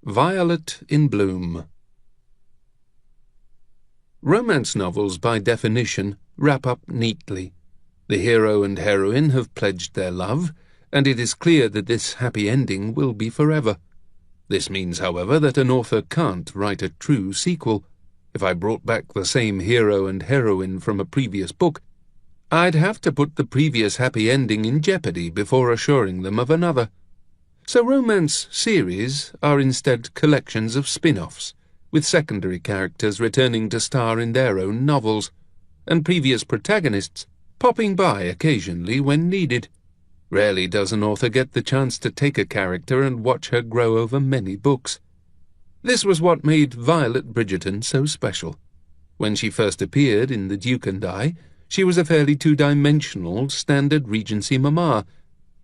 Violet in Bloom. Romance novels, by definition, wrap up neatly. The hero and heroine have pledged their love, and it is clear that this happy ending will be forever. This means, however, that an author can't write a true sequel. If I brought back the same hero and heroine from a previous book, I'd have to put the previous happy ending in jeopardy before assuring them of another. So romance series are instead collections of spin-offs, with secondary characters returning to star in their own novels, and previous protagonists popping by occasionally when needed. Rarely does an author get the chance to take a character and watch her grow over many books. This was what made Violet Bridgerton so special. When she first appeared in The Duke and I, she was a fairly two-dimensional, standard Regency mamma,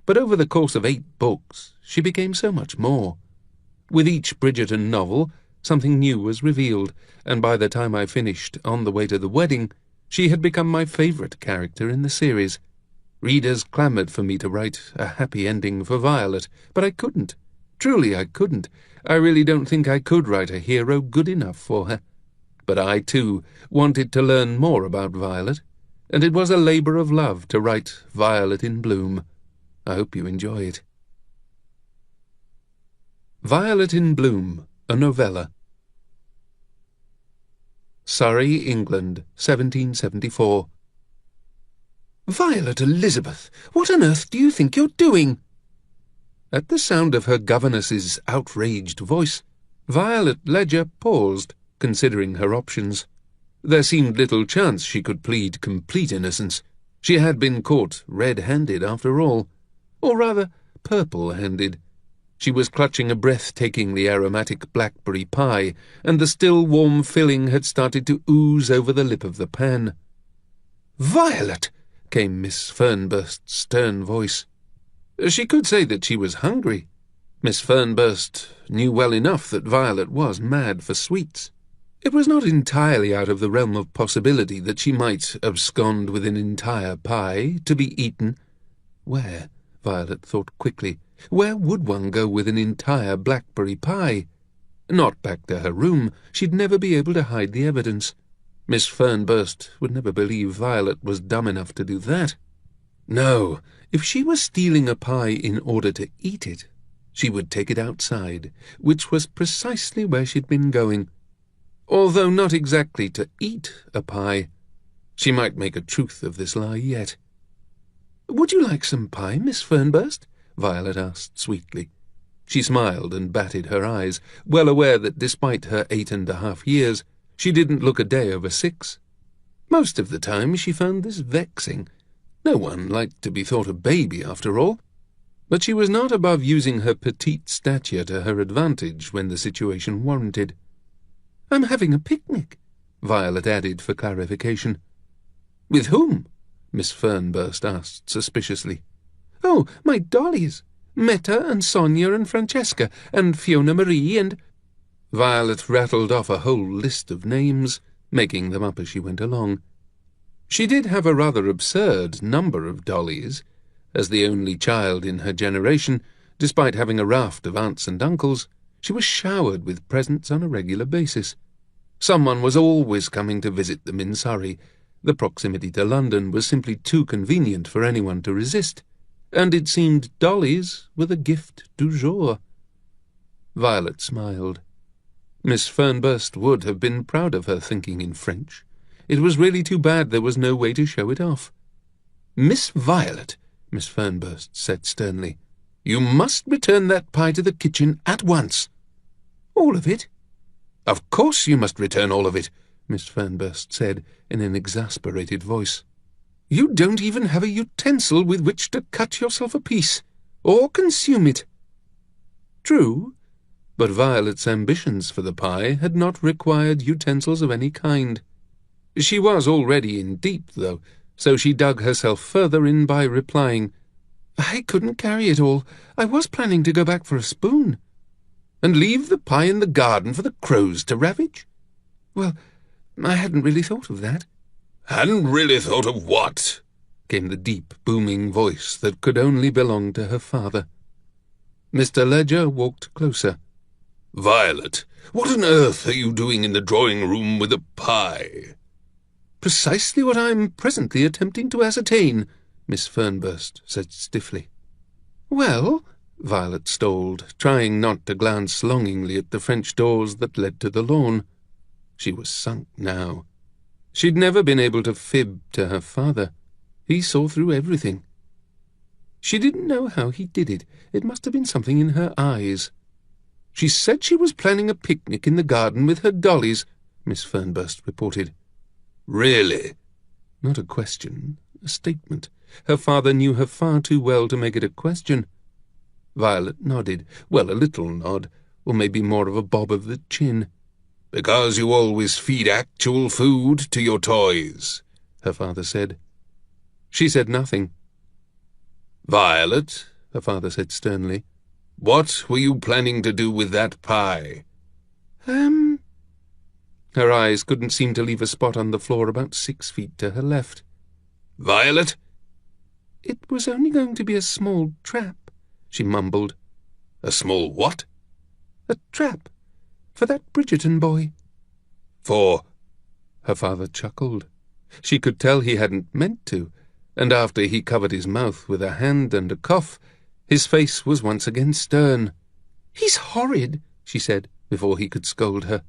but over the course of 8 books, she became so much more. With each Bridgerton novel, something new was revealed, and by the time I finished On the Way to the Wedding, she had become my favourite character in the series. Readers clamoured for me to write a happy ending for Violet, but I couldn't. Truly I couldn't. I really don't think I could write a hero good enough for her. But I, too, wanted to learn more about Violet, and it was a labour of love to write Violet in Bloom. I hope you enjoy it. Violet in Bloom, a novella. Surrey, England, 1774. Violet Elizabeth, what on earth do you think you're doing? At the sound of her governess's outraged voice, Violet Ledger paused, considering her options. There seemed little chance she could plead complete innocence. She had been caught red-handed after all. Or rather, purple-handed. She was clutching a breathtakingly aromatic blackberry pie, and the still warm filling had started to ooze over the lip of the pan. "Violet!" came Miss Fernburst's stern voice. She could say that she was hungry. Miss Fernburst knew well enough that Violet was mad for sweets. It was not entirely out of the realm of possibility that she might abscond with an entire pie to be eaten. Where? Violet thought quickly. Where would one go with an entire blackberry pie? Not back to her room. She'd never be able to hide the evidence. Miss Fernburst would never believe Violet was dumb enough to do that. No, if she was stealing a pie in order to eat it, she would take it outside, which was precisely where she'd been going. Although not exactly to eat a pie. She might make a truth of this lie yet. "Would you like some pie, Miss Fernburst?" Violet asked sweetly. She smiled and batted her eyes, well aware that despite her 8.5 years, she didn't look a day over 6. Most of the time she found this vexing. No one liked to be thought a baby, after all. But she was not above using her petite stature to her advantage when the situation warranted. "I'm having a picnic," Violet added for clarification. "With whom?" Miss Fernburst asked suspiciously. "Oh, my dollies. Meta and Sonia and Francesca and Fiona Marie and—" Violet rattled off a whole list of names, making them up as she went along. She did have a rather absurd number of dollies. As the only child in her generation, despite having a raft of aunts and uncles, she was showered with presents on a regular basis. Someone was always coming to visit them in Surrey. The proximity to London was simply too convenient for anyone to resist, and it seemed dollies were the gift du jour. Violet smiled. Miss Fernburst would have been proud of her thinking in French. It was really too bad there was no way to show it off. "Miss Violet," Miss Fernburst said sternly, "you must return that pie to the kitchen at once." "All of it?" "Of course you must return all of it," Miss Fernburst said in an exasperated voice. "You don't even have a utensil with which to cut yourself a piece, or consume it." True, but Violet's ambitions for the pie had not required utensils of any kind. She was already in deep, though, so she dug herself further in by replying, "I couldn't carry it all. I was planning to go back for a spoon." "And leave the pie in the garden for the crows to ravage?" "Well, I hadn't really thought of that." "Hadn't really thought of what?" came the deep, booming voice that could only belong to her father. Mr. Ledger walked closer. Violet, what on earth are you doing in the drawing-room with a pie? Precisely what I'm presently attempting to ascertain, Miss Fernburst said stiffly. Well, Violet stoled, trying not to glance longingly at the French doors that led to the lawn. She was sunk now. She'd never been able to fib to her father. He saw through everything. She didn't know how he did it. It must have been something in her eyes. She said she was planning a picnic in the garden with her dollies, Miss Fernburst reported. Really? Not a question, a statement. Her father knew her far too well to make it a question. Violet nodded. Well, a little nod, or maybe more of a bob of the chin. Because you always feed actual food to your toys, her father said. She said nothing. Violet, her father said sternly, what were you planning to do with that pie? Her eyes couldn't seem to leave a spot on the floor about 6 feet to her left. Violet? It was only going to be a small trap, she mumbled. A small what? A trap. For that Bridgerton boy. For? Her father chuckled. She could tell he hadn't meant to, and after he covered his mouth with a hand and a cough, his face was once again stern. He's horrid, she said, before he could scold her.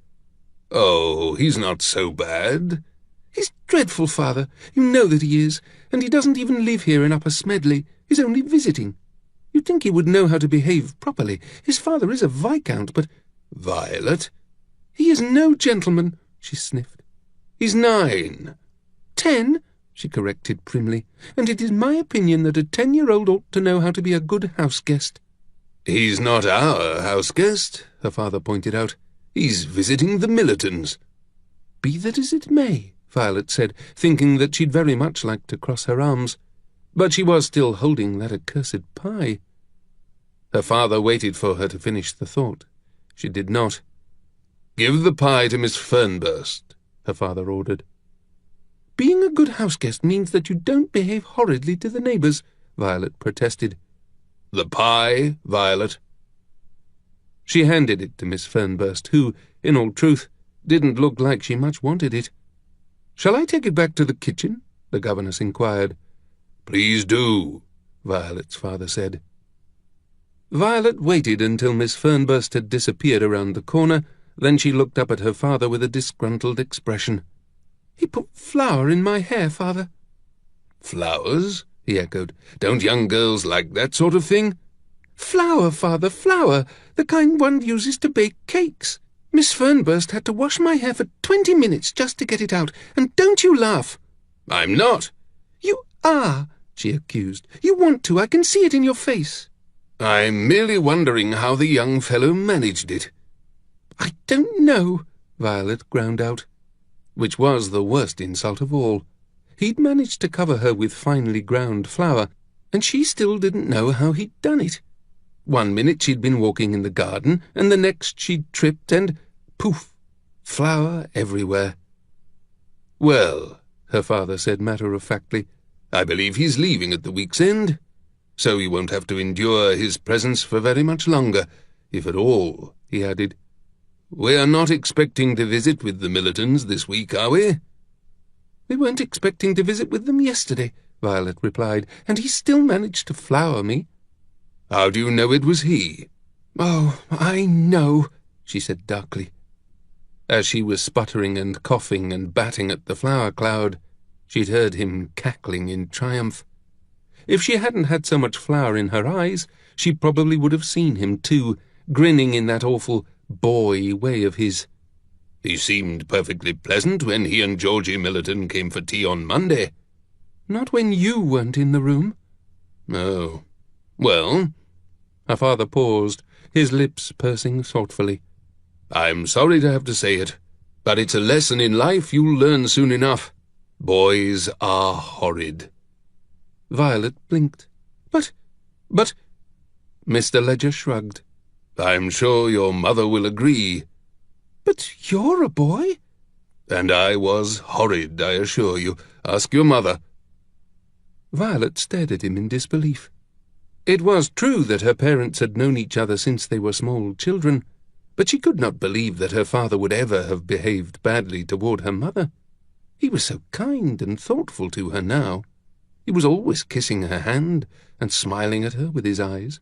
Oh, he's not so bad. He's dreadful, father. You know that he is, and he doesn't even live here in Upper Smedley. He's only visiting. You'd think he would know how to behave properly. His father is a viscount, but— Violet? He is no gentleman, she sniffed. He's 9. 10, she corrected primly, and it is my opinion that a 10-year-old ought to know how to be a good house-guest. He's not our house-guest, her father pointed out. He's visiting the Millertons. Be that as it may, Violet said, thinking that she'd very much like to cross her arms. But she was still holding that accursed pie. Her father waited for her to finish the thought. She did not. Give the pie to Miss Fernburst, her father ordered. Being a good house-guest means that you don't behave horridly to the neighbours, Violet protested. The pie, Violet. She handed it to Miss Fernburst, who, in all truth, didn't look like she much wanted it. Shall I take it back to the kitchen? The governess inquired. Please do, Violet's father said. Violet waited until Miss Fernburst had disappeared around the corner, then she looked up at her father with a disgruntled expression. He put flour in my hair, father. Flowers? He echoed. Don't young girls like that sort of thing? Flour, father, flour, the kind one uses to bake cakes. Miss Fernburst had to wash my hair for 20 minutes just to get it out, and don't you laugh. I'm not. You are, she accused. You want to, I can see it in your face. I'm merely wondering how the young fellow managed it. I don't know, Violet ground out, which was the worst insult of all. He'd managed to cover her with finely ground flour, and she still didn't know how he'd done it. 1 minute she'd been walking in the garden, and the next she'd tripped and, poof, flour everywhere. Well, her father said matter-of-factly, I believe he's leaving at the week's end, so you won't have to endure his presence for very much longer, if at all, he added. We're not expecting to visit with the Millertons this week, are we? We weren't expecting to visit with them yesterday, Violet replied, and he still managed to flour me. How do you know it was he? Oh, I know, she said darkly. As she was sputtering and coughing and batting at the flour cloud, she'd heard him cackling in triumph. If she hadn't had so much flour in her eyes, she probably would have seen him too, grinning in that awful boy way of his. He seemed perfectly pleasant when he and Georgie Millerton came for tea on Monday. Not when you weren't in the room. Oh. Well? Her father paused, his lips pursing thoughtfully. I'm sorry to have to say it, but it's a lesson in life you'll learn soon enough. Boys are horrid. Violet blinked. But... Mr. Ledger shrugged. I'm sure your mother will agree. But you're a boy. And I was horrid, I assure you. Ask your mother. Violet stared at him in disbelief. It was true that her parents had known each other since they were small children, But she could not believe that her father would ever have behaved badly toward her mother. He was so kind and thoughtful to her now. He was always kissing her hand and smiling at her with his eyes.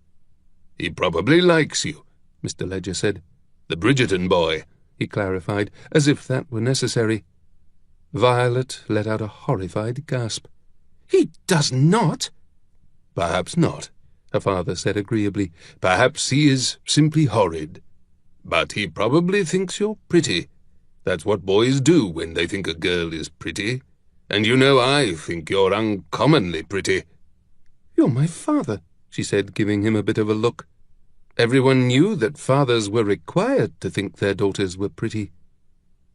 "He probably likes you," Mr. Ledger said. "The Bridgerton boy," he clarified, as if that were necessary. Violet let out a horrified gasp. "He does not!" "Perhaps not," her father said agreeably. "Perhaps he is simply horrid. But he probably thinks you're pretty. That's what boys do when they think a girl is pretty. And you know I think you're uncommonly pretty." "You're my father," she said, giving him a bit of a look. Everyone knew that fathers were required to think their daughters were pretty.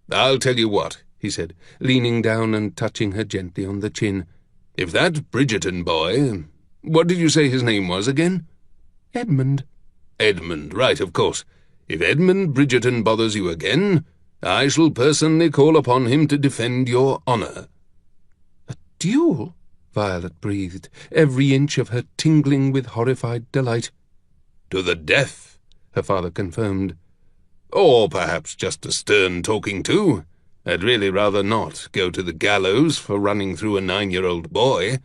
"I'll tell you what," he said, leaning down and touching her gently on the chin. "If that Bridgerton boy— what did you say his name was again?" "Edmund." "Edmund, right, of course. If Edmund Bridgerton bothers you again, I shall personally call upon him to defend your honour." "A duel?" Violet breathed, every inch of her tingling with horrified delight. "To the death," her father confirmed. "Or perhaps just a stern talking to. I'd really rather not go to the gallows for running through a 9-year-old boy."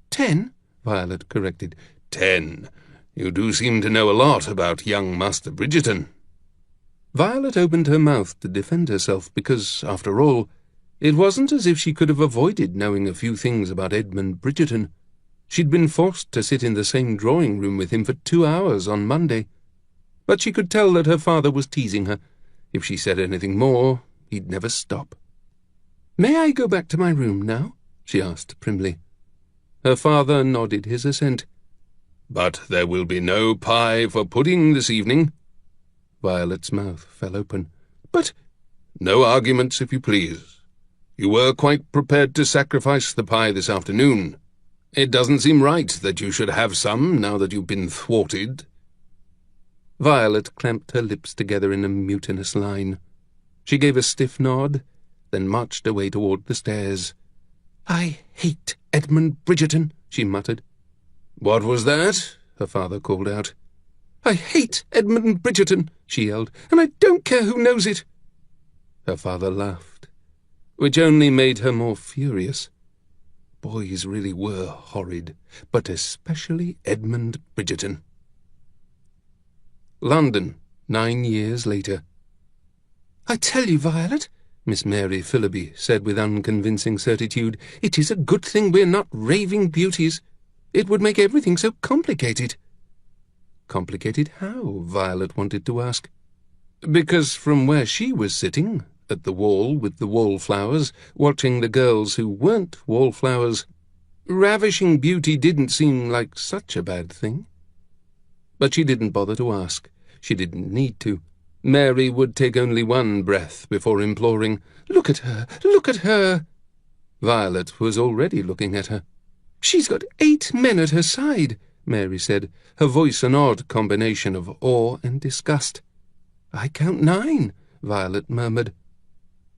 10, Violet corrected. 10. You do seem to know a lot about young Master Bridgerton." Violet opened her mouth to defend herself because, after all, it wasn't as if she could have avoided knowing a few things about Edmund Bridgerton. She'd been forced to sit in the same drawing room with him for 2 hours on Monday. But she could tell that her father was teasing her. If she said anything more, he'd never stop. "May I go back to my room now?" she asked primly. Her father nodded his assent. "But there will be no pie for pudding this evening." Violet's mouth fell open. "But—" "No arguments, if you please. You were quite prepared to sacrifice the pie this afternoon. It doesn't seem right that you should have some now that you've been thwarted." Violet clamped her lips together in a mutinous line. She gave a stiff nod, then marched away toward the stairs. "I hate Edmund Bridgerton," she muttered. "What was that?" her father called out. "I hate Edmund Bridgerton," she yelled, "and I don't care who knows it." Her father laughed, which only made her more furious. Boys really were horrid, but especially Edmund Bridgerton. London, 9 years later. "I tell you, Violet," Miss Mary Philliby said with unconvincing certitude, "it is a good thing we're not raving beauties. It would make everything so complicated." Complicated how? Violet wanted to ask. Because from where she was sitting, at the wall with the wallflowers, watching the girls who weren't wallflowers, ravishing beauty didn't seem like such a bad thing. But she didn't bother to ask. She didn't need to. Mary would take only one breath before imploring, "Look at her! Look at her!" Violet was already looking at her. "She's got 8 men at her side," Mary said, her voice an odd combination of awe and disgust. "I count 9, Violet murmured.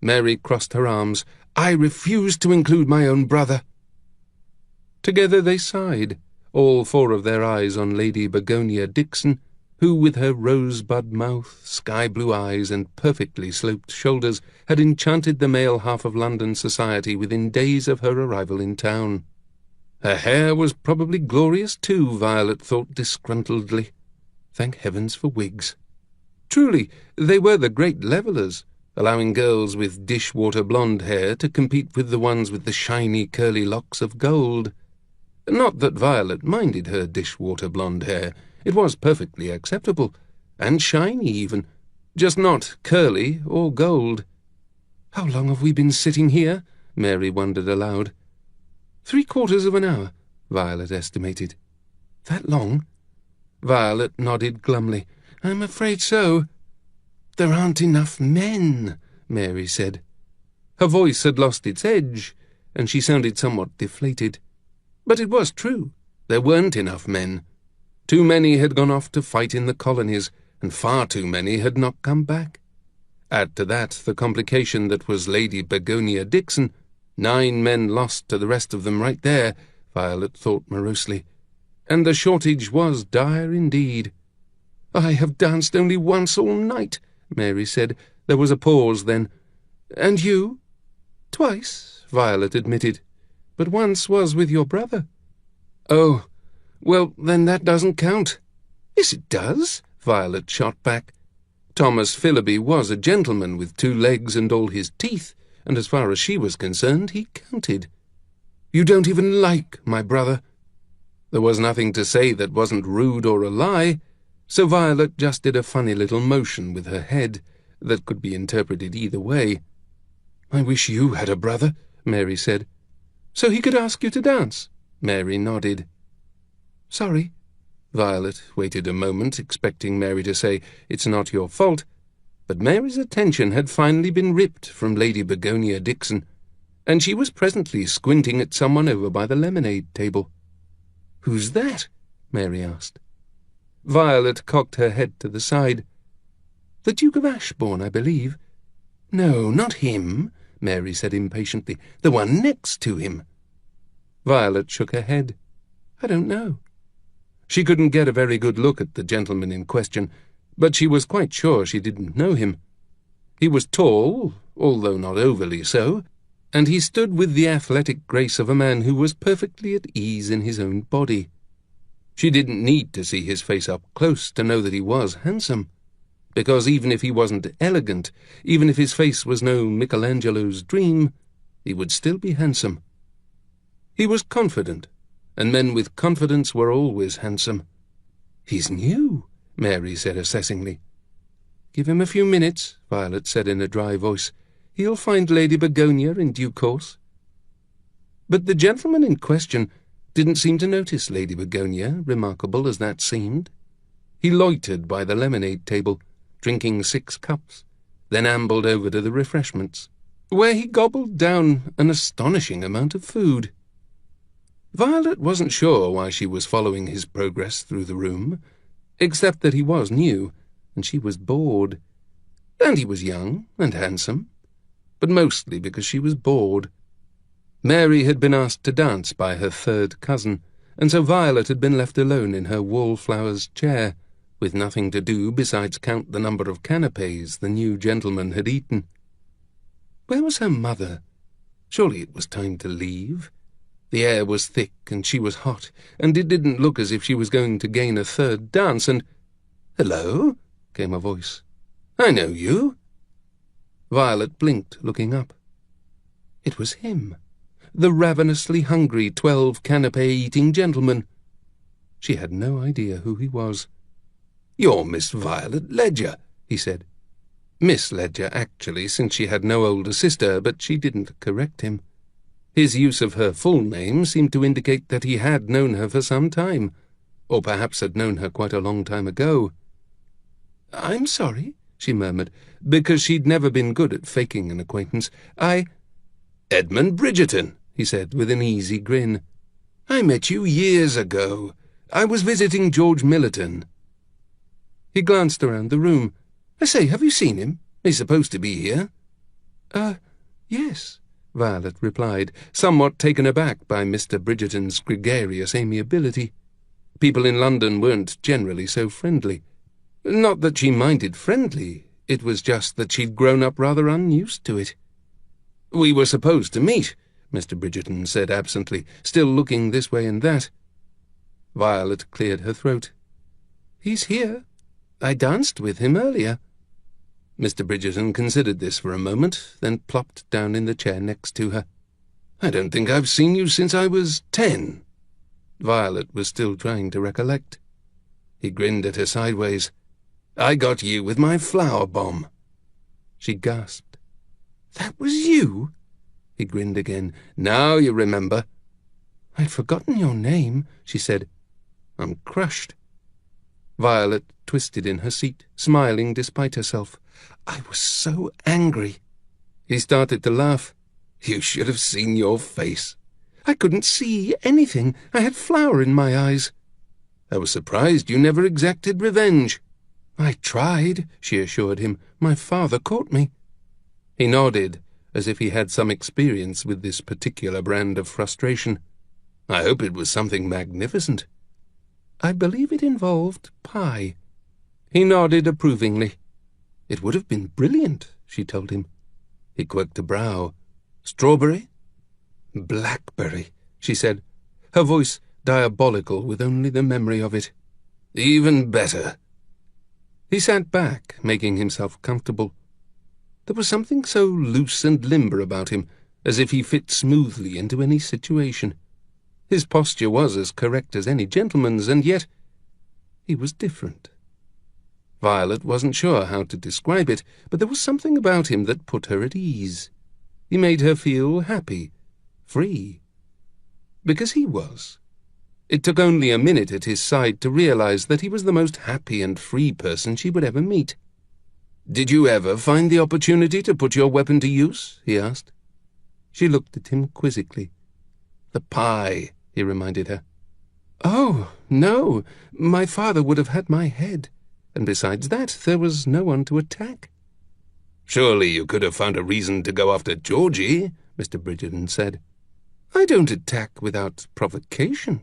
Mary crossed her arms. "I refuse to include my own brother." Together they sighed, all 4 of their eyes on Lady Begonia Dixon, who, with her rosebud mouth, sky-blue eyes, and perfectly sloped shoulders, had enchanted the male half of London society within days of her arrival in town. Her hair was probably glorious too, Violet thought disgruntledly. Thank heavens for wigs. Truly, they were the great levellers, allowing girls with dishwater blonde hair to compete with the ones with the shiny curly locks of gold. Not that Violet minded her dishwater blonde hair. It was perfectly acceptable, and shiny even, just not curly or gold. "How long have we been sitting here?" Mary wondered aloud. 3/4 of an hour, Violet estimated. "That long?" Violet nodded glumly. "I'm afraid so." "There aren't enough men," Mary said. Her voice had lost its edge, and she sounded somewhat deflated. But it was true. There weren't enough men. Too many had gone off to fight in the colonies, and far too many had not come back. Add to that the complication that was Lady Begonia Dixon. 9 men lost to the rest of them right there, Violet thought morosely. And the shortage was dire indeed. "I have danced only once all night," Mary said. There was a pause then. "And you?" "Twice," Violet admitted. "But once was with your brother." "Oh, well, then that doesn't count." "Yes, it does," Violet shot back. Thomas Philliby was a gentleman with 2 legs and all his teeth, and as far as she was concerned, he counted. "You don't even like my brother." There was nothing to say that wasn't rude or a lie, so Violet just did a funny little motion with her head that could be interpreted either way. "I wish you had a brother," Mary said. "So he could ask you to dance?" Mary nodded. "Sorry." Violet waited a moment, expecting Mary to say, "It's not your fault," but Mary's attention had finally been ripped from Lady Begonia Dixon, and she was presently squinting at someone over by the lemonade table. "Who's that?" Mary asked. Violet cocked her head to the side. "The Duke of Ashbourne, I believe." "No, not him," Mary said impatiently. "The one next to him." Violet shook her head. "I don't know." She couldn't get a very good look at the gentleman in question, but she was quite sure she didn't know him. He was tall, although not overly so, and he stood with the athletic grace of a man who was perfectly at ease in his own body. She didn't need to see his face up close to know that he was handsome, because even if he wasn't elegant, even if his face was no Michelangelo's dream, he would still be handsome. He was confident, and men with confidence were always handsome. "He's new," Mary said assessingly. "Give him a few minutes," Violet said in a dry voice. "He'll find Lady Begonia in due course." But the gentleman in question didn't seem to notice Lady Begonia, remarkable as that seemed. He loitered by the lemonade table, drinking 6 cups, then ambled over to the refreshments, where he gobbled down an astonishing amount of food. Violet wasn't sure why she was following his progress through the room, except that he was new, and she was bored. And he was young and handsome, but mostly because she was bored. Mary had been asked to dance by her 3rd cousin, and so Violet had been left alone in her wallflowers chair, with nothing to do besides count the number of canapes the new gentleman had eaten. Where was her mother? Surely it was time to leave. The air was thick, and she was hot, and it didn't look as if she was going to gain a 3rd dance, and— "Hello," came a voice. "I know you." Violet blinked, looking up. It was him, the ravenously hungry 12-canapé-eating gentleman. She had no idea who he was. "You're Miss Violet Ledger," he said. Miss Ledger, actually, since she had no older sister, but she didn't correct him. His use of her full name seemed to indicate that he had known her for some time, or perhaps had known her quite a long time ago. "I'm sorry," she murmured, because she'd never been good at faking an acquaintance. "Edmund Bridgerton," he said with an easy grin. "I met you years ago. I was visiting George Millerton." He glanced around the room. "I say, have you seen him? He's supposed to be here." Yes," Violet replied, somewhat taken aback by Mr. Bridgerton's gregarious amiability. People in London weren't generally so friendly. Not that she minded friendly, it was just that she'd grown up rather unused to it. "We were supposed to meet," Mr. Bridgerton said absently, still looking this way and that. Violet cleared her throat. "He's here. I danced with him earlier." Mr. Bridgerton considered this for a moment, then plopped down in the chair next to her. "I don't think I've seen you since I was 10. Violet was still trying to recollect. He grinned at her sideways. "I got you with my flower bomb." She gasped. "That was you?" He grinned again. "Now you remember." "I'd forgotten your name," she said. "I'm crushed." Violet twisted in her seat, smiling despite herself. "I was so angry." He started to laugh. "You should have seen your face." "I couldn't see anything. I had flour in my eyes." "I was surprised you never exacted revenge." "I tried," she assured him. "My father caught me." He nodded, as if he had some experience with this particular brand of frustration. "I hope it was something magnificent." "I believe it involved pie." He nodded approvingly. It would have been brilliant, she told him. He quirked a brow. Strawberry? Blackberry, she said, her voice diabolical with only the memory of it. Even better. He sat back, making himself comfortable. There was something so loose and limber about him, as if he fit smoothly into any situation. His posture was as correct as any gentleman's, and yet he was different. Violet wasn't sure how to describe it, but there was something about him that put her at ease. He made her feel happy, free. Because he was. It took only a minute at his side to realize that he was the most happy and free person she would ever meet. "Did you ever find the opportunity to put your weapon to use?" he asked. She looked at him quizzically. "The pie," he reminded her. "Oh, no, my father would have had my head, and besides that, there was no one to attack." "Surely you could have found a reason to go after Georgie," Mr. Bridgerton said. "I don't attack without provocation,"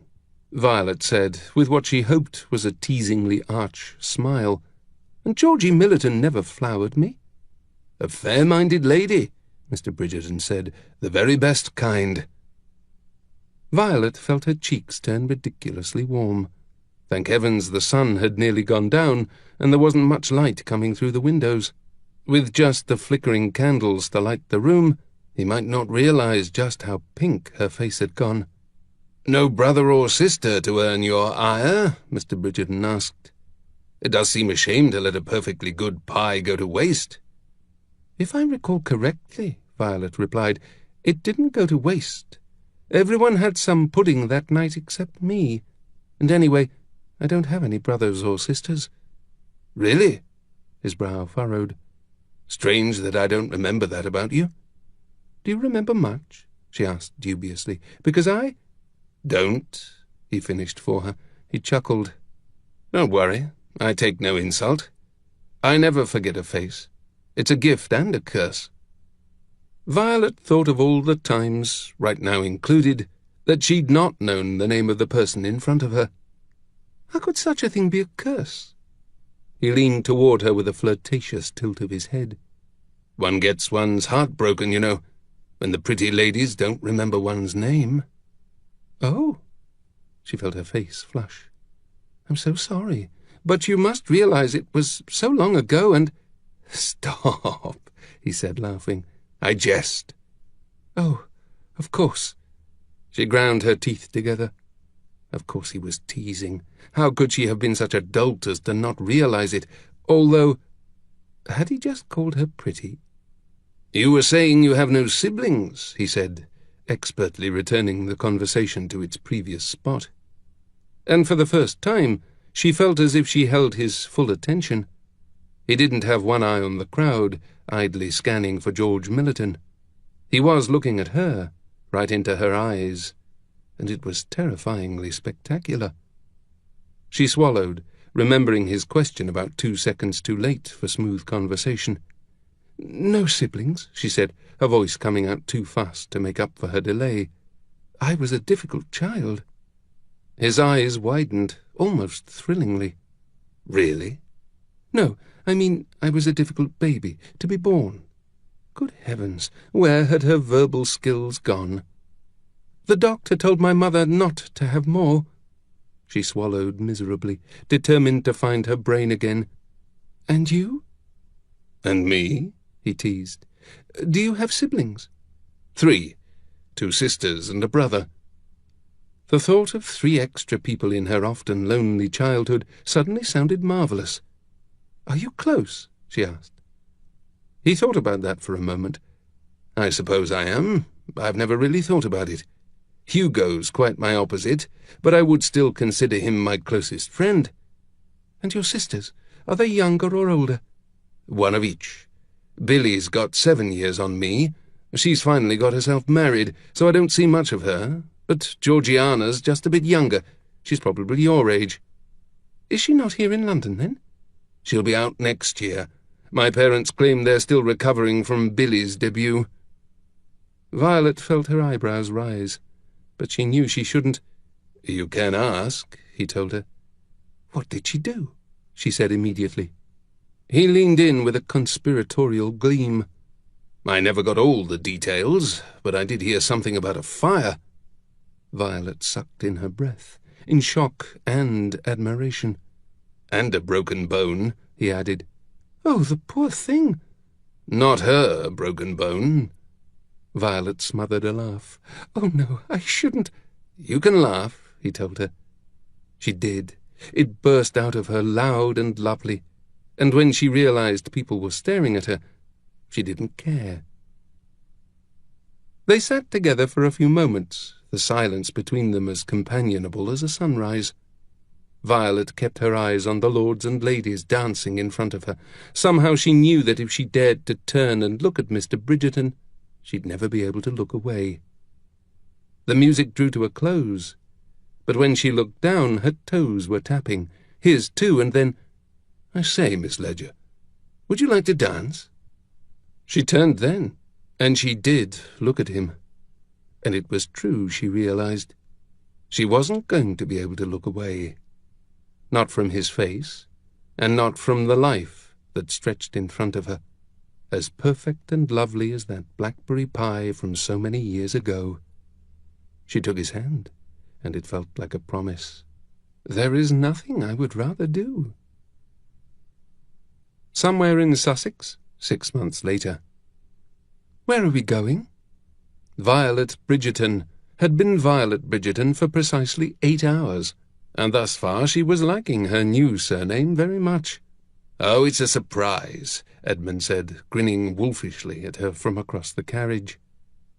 Violet said, with what she hoped was a teasingly arch smile. "And Georgie Millerton never flowered me." "A fair-minded lady," Mr. Bridgerton said, "the very best kind." Violet felt her cheeks turn ridiculously warm. Thank heavens the sun had nearly gone down, and there wasn't much light coming through the windows. With just the flickering candles to light the room, he might not realize just how pink her face had gone. "No brother or sister to earn your ire?" Mr. Bridgerton asked. "It does seem a shame to let a perfectly good pie go to waste." "If I recall correctly," Violet replied, "it didn't go to waste. Everyone had some pudding that night except me. And anyway, I don't have any brothers or sisters." "Really?" His brow furrowed. "Strange that I don't remember that about you." "Do you remember much?" she asked dubiously. "Because I—" "Don't," he finished for her. He chuckled. "Don't worry, I take no insult. I never forget a face. It's a gift and a curse." Violet thought of all the times, right now included, that she'd not known the name of the person in front of her. How could such a thing be a curse? He leaned toward her with a flirtatious tilt of his head. "One gets one's heart broken, you know, when the pretty ladies don't remember one's name." "Oh." She felt her face flush. "I'm so sorry, but you must realize it was so long ago and—" "Stop," he said, laughing. "I jest." "Oh, of course." She ground her teeth together. Of course he was teasing. How could she have been such a dolt as to not realize it? Although, had he just called her pretty? "You were saying you have no siblings," he said, expertly returning the conversation to its previous spot. And for the first time, she felt as if she held his full attention. He didn't have one eye on the crowd, idly scanning for George Millerton. He was looking at her, right into her eyes, and it was terrifyingly spectacular. She swallowed, remembering his question about 2 seconds too late for smooth conversation. "No siblings," she said, her voice coming out too fast to make up for her delay. "I was a difficult child." His eyes widened, almost thrillingly. "Really?" "No, I mean I was a difficult baby, to be born." Good heavens, where had her verbal skills gone? "The doctor told my mother not to have more." She swallowed miserably, determined to find her brain again. "And you?" "And me?" he teased. "Do you have siblings?" 3. 2 sisters and a brother." The thought of 3 extra people in her often lonely childhood suddenly sounded marvellous. "Are you close?" she asked. He thought about that for a moment. "I suppose I am. I've never really thought about it. Hugo's quite my opposite, but I would still consider him my closest friend." "And your sisters? Are they younger or older?" "One of each. Billy's got 7 years on me. She's finally got herself married, so I don't see much of her. But Georgiana's just a bit younger. She's probably your age." "Is she not here in London, then?" "She'll be out next year. My parents claim they're still recovering from Billy's debut." Violet felt her eyebrows rise, but she knew she shouldn't. "You can ask," he told her. "What did she do?" she said immediately. He leaned in with a conspiratorial gleam. "I never got all the details, but I did hear something about a fire." Violet sucked in her breath, in shock and admiration. "And a broken bone," he added. "Oh, the poor thing!" "Not her broken bone." Violet smothered a laugh. "Oh, no, I shouldn't." "You can laugh," he told her. She did. It burst out of her loud and lovely, and when she realized people were staring at her, she didn't care. They sat together for a few moments, the silence between them as companionable as a sunrise. Violet kept her eyes on the lords and ladies dancing in front of her. Somehow she knew that if she dared to turn and look at Mr. Bridgerton, she'd never be able to look away. The music drew to a close, but when she looked down, her toes were tapping, his too, and then, "I say, Miss Ledger, would you like to dance?" She turned then, and she did look at him. And it was true, she realized. She wasn't going to be able to look away. Not from his face, and not from the life that stretched in front of her, as perfect and lovely as that blackberry pie from so many years ago. She took his hand, and it felt like a promise. "There is nothing I would rather do." Somewhere in Sussex, 6 months later. "Where are we going?" Violet Bridgerton had been Violet Bridgerton for precisely 8 hours, and thus far she was liking her new surname very much. "Oh, it's a surprise," Edmund said, grinning wolfishly at her from across the carriage.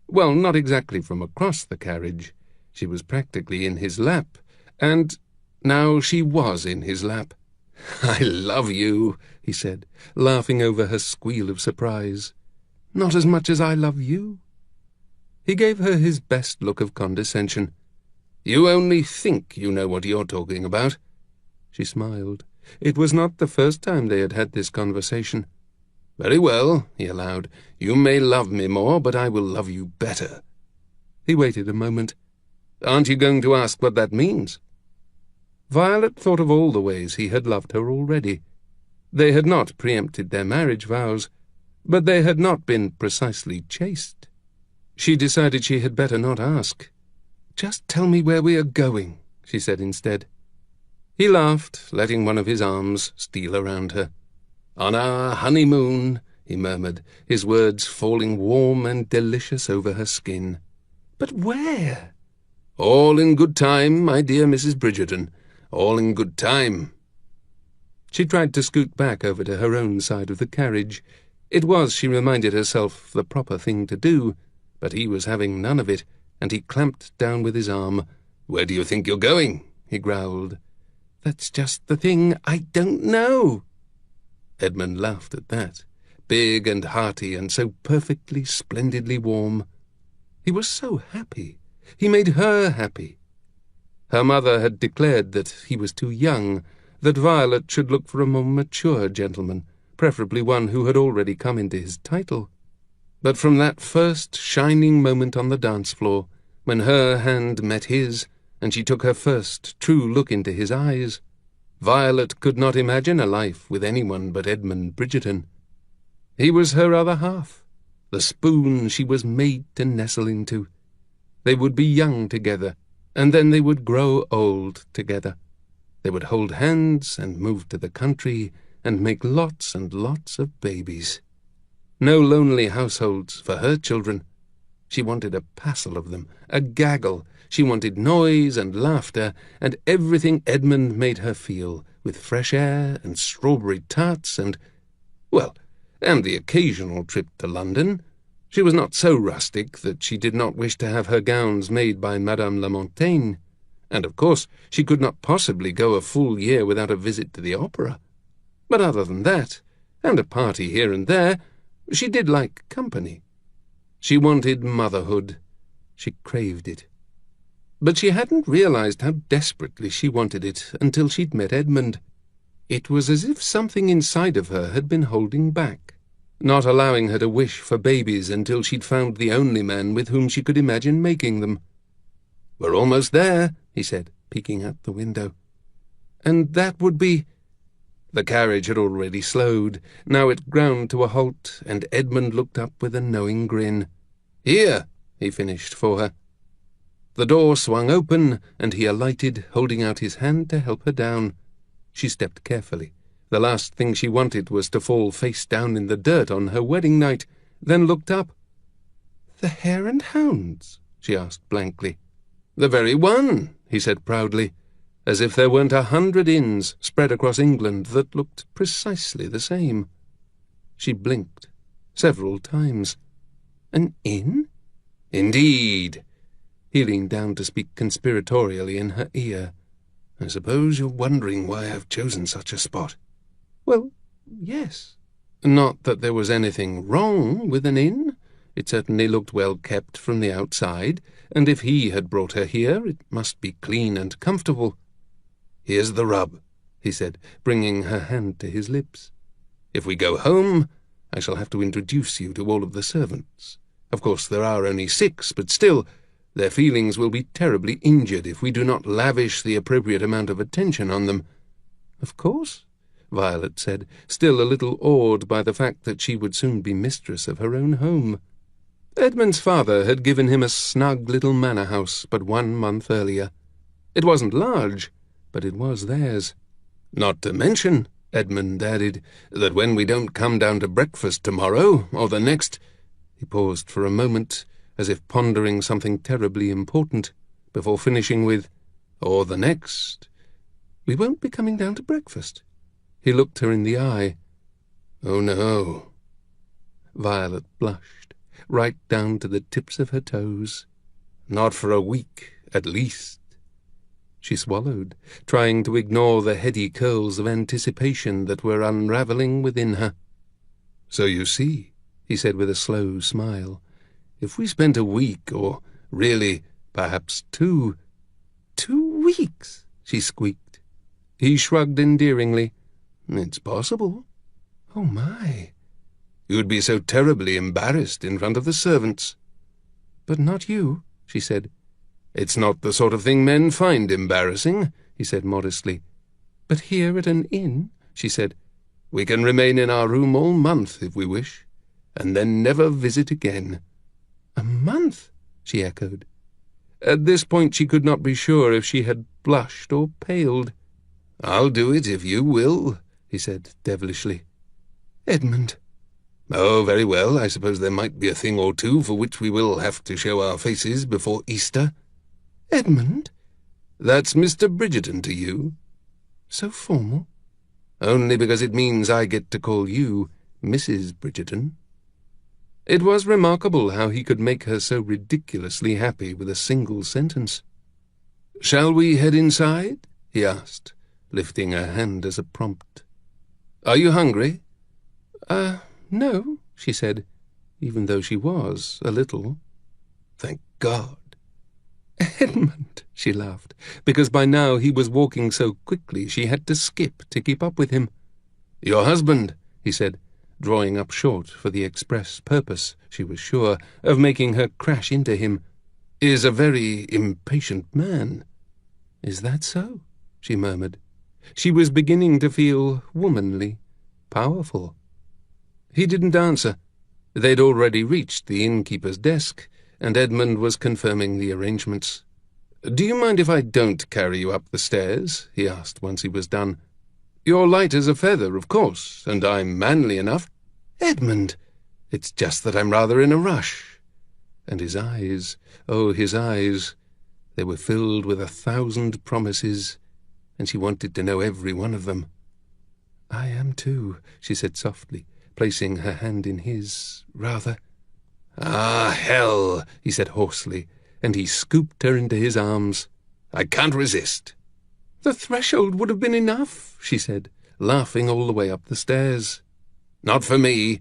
Well, not exactly from across the carriage. She was practically in his lap, and now she was in his lap. "I love you," he said, laughing over her squeal of surprise. "Not as much as I love you." He gave her his best look of condescension. "You only think you know what you're talking about." She smiled. It was not the first time they had had this conversation. "Very well," he allowed. "You may love me more, but I will love you better." He waited a moment. "Aren't you going to ask what that means?" Violet thought of all the ways he had loved her already. They had not preempted their marriage vows, but they had not been precisely chaste. She decided she had better not ask. "Just tell me where we are going," she said instead. He laughed, letting one of his arms steal around her. "On our honeymoon," he murmured, his words falling warm and delicious over her skin. "But where?" "All in good time, my dear Mrs. Bridgerton. All in good time." She tried to scoot back over to her own side of the carriage. It was, she reminded herself, the proper thing to do, but he was having none of it, and he clamped down with his arm. "Where do you think you're going?" he growled. "That's just the thing. I don't know." Edmund laughed at that, big and hearty and so perfectly, splendidly warm. He was so happy. He made her happy. Her mother had declared that he was too young, that Violet should look for a more mature gentleman, preferably one who had already come into his title. But from that first shining moment on the dance floor, when her hand met his, and she took her first true look into his eyes, Violet could not imagine a life with anyone but Edmund Bridgerton. He was her other half, the spoon she was made to nestle into. They would be young together, and then they would grow old together. They would hold hands and move to the country and make lots and lots of babies. No lonely households for her children. She wanted a passel of them, a gaggle. She wanted noise and laughter, and everything Edmund made her feel, with fresh air and strawberry tarts and the occasional trip to London. She was not so rustic that she did not wish to have her gowns made by Madame Lamontagne, and of course she could not possibly go a full year without a visit to the opera. But other than that, and a party here and there, she did like company. She wanted motherhood. She craved it. But she hadn't realized how desperately she wanted it until she'd met Edmund. It was as if something inside of her had been holding back, not allowing her to wish for babies until she'd found the only man with whom she could imagine making them. "We're almost there," he said, peeking out the window. And that would be The carriage had already slowed. Now it ground to a halt, and Edmund looked up with a knowing grin. "Here," he finished for her. The door swung open, and he alighted, holding out his hand to help her down. She stepped carefully. The last thing she wanted was to fall face down in the dirt on her wedding night, then looked up. "The Hare and Hounds?" she asked blankly. "The very one," he said proudly, as if there weren't 100 inns spread across England that looked precisely the same. She blinked several times. "An inn?" "Indeed." He leaned down to speak conspiratorially in her ear. "I suppose you're wondering why I've chosen such a spot." "Well, yes. Not that there was anything wrong with an inn. It certainly looked well kept from the outside, and if he had brought her here, it must be clean and comfortable." "Here's the rub," he said, bringing her hand to his lips. "If we go home, I shall have to introduce you to all of the servants. Of course, there are only 6, but still, their feelings will be terribly injured if we do not lavish the appropriate amount of attention on them." "Of course," Violet said, still a little awed by the fact that she would soon be mistress of her own home. Edmund's father had given him a snug little manor house but 1 month earlier. It wasn't large, but it was theirs. "Not to mention," Edmund added, "that when we don't come down to breakfast tomorrow, or the next—" He paused for a moment, as if pondering something terribly important, before finishing with, "or the next." "We won't be coming down to breakfast." He looked her in the eye. "Oh, no." Violet blushed, right down to the tips of her toes. "Not for a week, at least." She swallowed, trying to ignore the heady curls of anticipation that were unravelling within her. "So you see," he said with a slow smile, "if we spent a week, or really, perhaps 2—" "2 weeks?" she squeaked. He shrugged endearingly. "It's possible." "Oh, my." "You'd be so terribly embarrassed in front of the servants." "But not you," she said. "It's not the sort of thing men find embarrassing," he said modestly. "But here at an inn," she said. "We can remain in our room all month if we wish, and then never visit again." "A month?" she echoed. At this point she could not be sure if she had blushed or paled. "I'll do it if you will," he said devilishly. "Edmund." "Oh, very well. I suppose there might be a thing or two for which we will have to show our faces before Easter." "Edmund?" "That's Mr. Bridgerton to you." "So formal." "Only because it means I get to call you Mrs. Bridgerton." It was remarkable how he could make her so ridiculously happy with a single sentence. "Shall we head inside?" he asked, lifting her hand as a prompt. "Are you hungry?" No," she said, even though she was a little. "Thank God." "Edmund," she laughed, because by now he was walking so quickly she had to skip to keep up with him. "Your husband," he said, drawing up short for the express purpose, she was sure, of making her crash into him, "is a very impatient man." "Is that so?" she murmured. She was beginning to feel womanly, powerful. He didn't answer. They'd already reached the innkeeper's desk, and Edmund was confirming the arrangements. "Do you mind if I don't carry you up the stairs?" he asked once he was done. "You're light as a feather, of course, and I'm manly enough." "Edmund!" "It's just that I'm rather in a rush." And his eyes, oh, his eyes, they were filled with 1,000 promises, and she wanted to know every one of them. "I am too," she said softly, placing her hand in his, rather. "Ah, hell," he said hoarsely, and he scooped her into his arms. "I can't resist." "The threshold would have been enough," she said, laughing all the way up the stairs. "Not for me."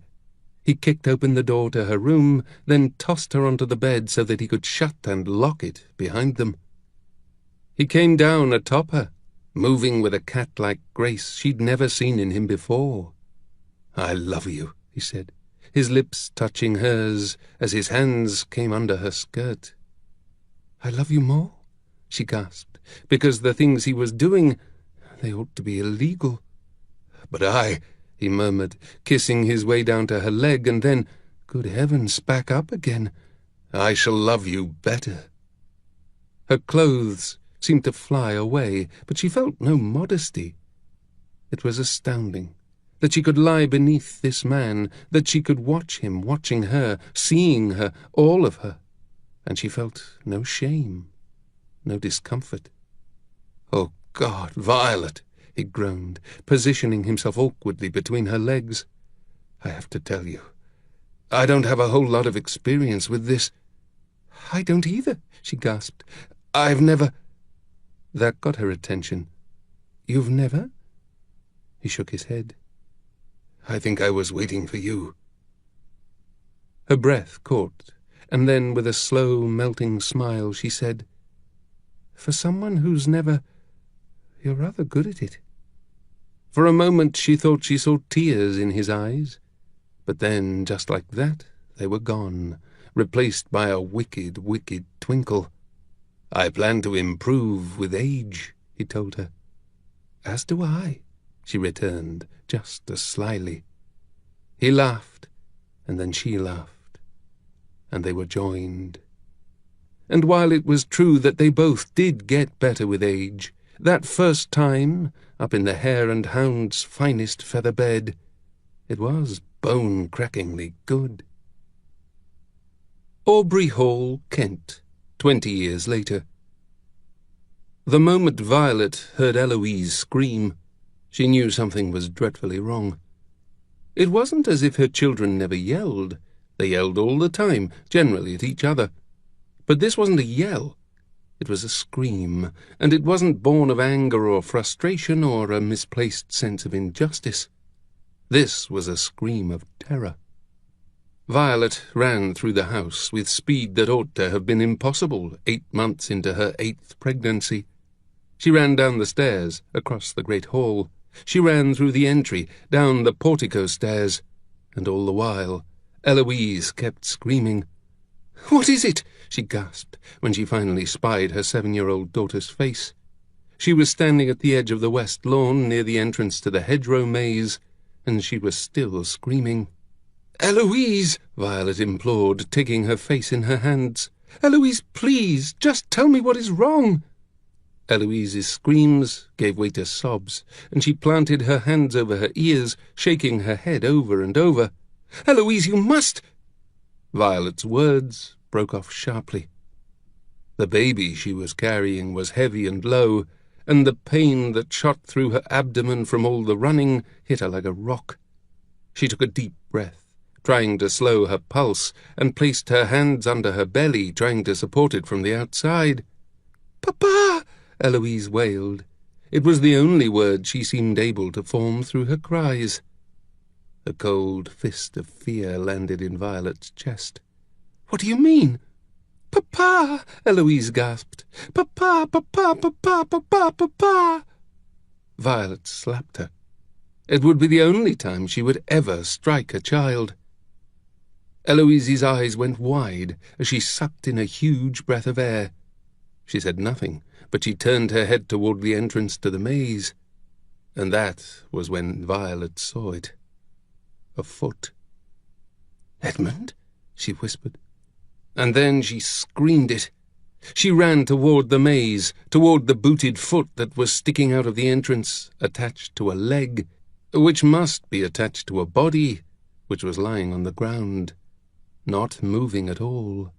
He kicked open the door to her room, then tossed her onto the bed so that he could shut and lock it behind them. He came down atop her, moving with a cat-like grace she'd never seen in him before. "I love you," he said, his lips touching hers as his hands came under her skirt. "I love you more," she gasped, because the things he was doing, they ought to be illegal. but I, he murmured, kissing his way down to her leg, and then, good heavens, back up again. I shall love you better. Her clothes seemed to fly away, but she felt no modesty. It was astounding that she could lie beneath this man, that she could watch him, watching her, seeing her, all of her, and she felt no shame, no discomfort. "Oh, God, Violet," he groaned, positioning himself awkwardly between her legs. "I have to tell you, I don't have a whole lot of experience with this." "I don't either," she gasped. "I've never—" That got her attention. "You've never?" He shook his head. "I think I was waiting for you." Her breath caught, and then with a slow, melting smile she said, "For someone who's never, you're rather good at it." For a moment she thought she saw tears in his eyes, but then, just like that, they were gone, replaced by a wicked, wicked twinkle. "I plan to improve with age," he told her. "As do I," she returned, just as slyly. He laughed, and then she laughed, and they were joined. And while it was true that they both did get better with age, that first time, up in the Hare and Hound's finest feather bed, it was bone-crackingly good. Aubrey Hall, Kent, 20 years later. The moment Violet heard Eloise scream, she knew something was dreadfully wrong. It wasn't as if her children never yelled. They yelled all the time, generally at each other. But this wasn't a yell. It was a scream, and it wasn't born of anger or frustration or a misplaced sense of injustice. This was a scream of terror. Violet ran through the house with speed that ought to have been impossible 8 months into her 8th pregnancy. She ran down the stairs, across the great hall. She ran through the entry, down the portico stairs, and all the while Eloise kept screaming. "What is it?" she gasped, when she finally spied her 7-year-old daughter's face. She was standing at the edge of the west lawn near the entrance to the hedgerow maze, and she was still screaming. "Eloise!" Violet implored, taking her face in her hands. "Eloise, please, just tell me what is wrong." Eloise's screams gave way to sobs, and she planted her hands over her ears, shaking her head over and over. "Eloise, you must—" Violet's words broke off sharply. The baby she was carrying was heavy and low, and the pain that shot through her abdomen from all the running hit her like a rock. She took a deep breath, trying to slow her pulse, and placed her hands under her belly, trying to support it from the outside. "Papa!" Eloise wailed. It was the only word she seemed able to form through her cries. A cold fist of fear landed in Violet's chest. "What do you mean?" "Papa!" Eloise gasped. "Papa, papa, papa, papa, papa!" Violet slapped her. It would be the only time she would ever strike a child. Eloise's eyes went wide as she sucked in a huge breath of air. She said nothing, but she turned her head toward the entrance to the maze. And that was when Violet saw it. A foot. "Edmund?" she whispered. And then she screamed it. She ran toward the maze, toward the booted foot that was sticking out of the entrance, attached to a leg, which must be attached to a body, which was lying on the ground, not moving at all.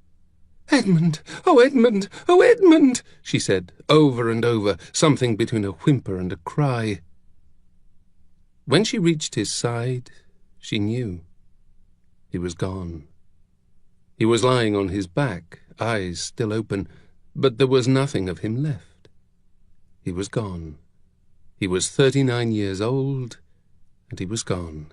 "Edmund! Oh, Edmund! Oh, Edmund!" she said, over and over, something between a whimper and a cry. When she reached his side, she knew. He was gone. He was lying on his back, eyes still open, but there was nothing of him left. He was gone. He was 39 years old, and he was gone.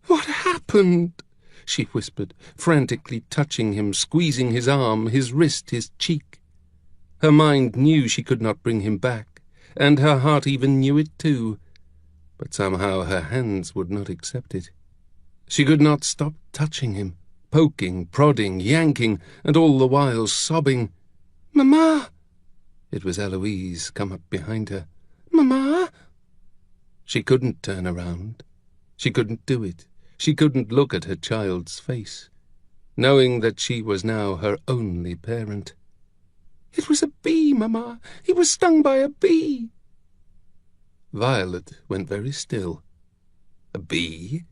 "What happened?" she whispered, frantically touching him, squeezing his arm, his wrist, his cheek. Her mind knew she could not bring him back, and her heart even knew it too, but somehow her hands would not accept it. She could not stop touching him, poking, prodding, yanking, and all the while sobbing. "Mamma!" It was Eloise come up behind her. "Mamma!" She couldn't turn around. She couldn't do it. She couldn't look at her child's face, knowing that she was now her only parent. "It was a bee, Mamma. He was stung by a bee." Violet went very still. A bee?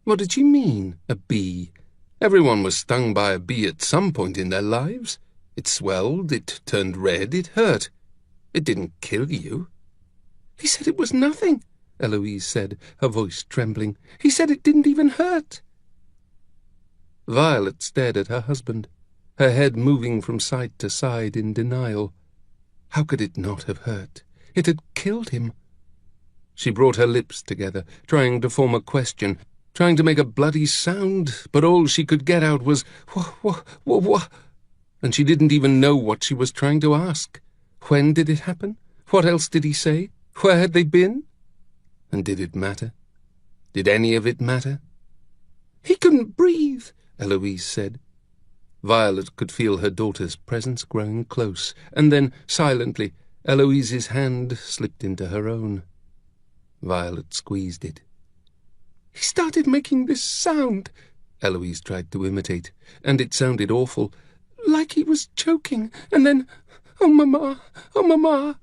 What did she mean, a bee? Everyone was stung by a bee at some point in their lives. It swelled, it turned red, it hurt. It didn't kill you. "He said it was nothing," Eloise said, her voice trembling. "He said it didn't even hurt." Violet stared at her husband, her head moving from side to side in denial. How could it not have hurt? It had killed him. She brought her lips together, trying to form a question, trying to make a bloody sound, but all she could get out was, "Wha," and she didn't even know what she was trying to ask. When did it happen? What else did he say? Where had they been? And did it matter? Did any of it matter? "He couldn't breathe," Eloise said. Violet could feel her daughter's presence growing close, and then, silently, Eloise's hand slipped into her own. Violet squeezed it. "He started making this sound," Eloise tried to imitate, and it sounded awful. "Like he was choking, and then, oh, Mamma, oh, Mamma."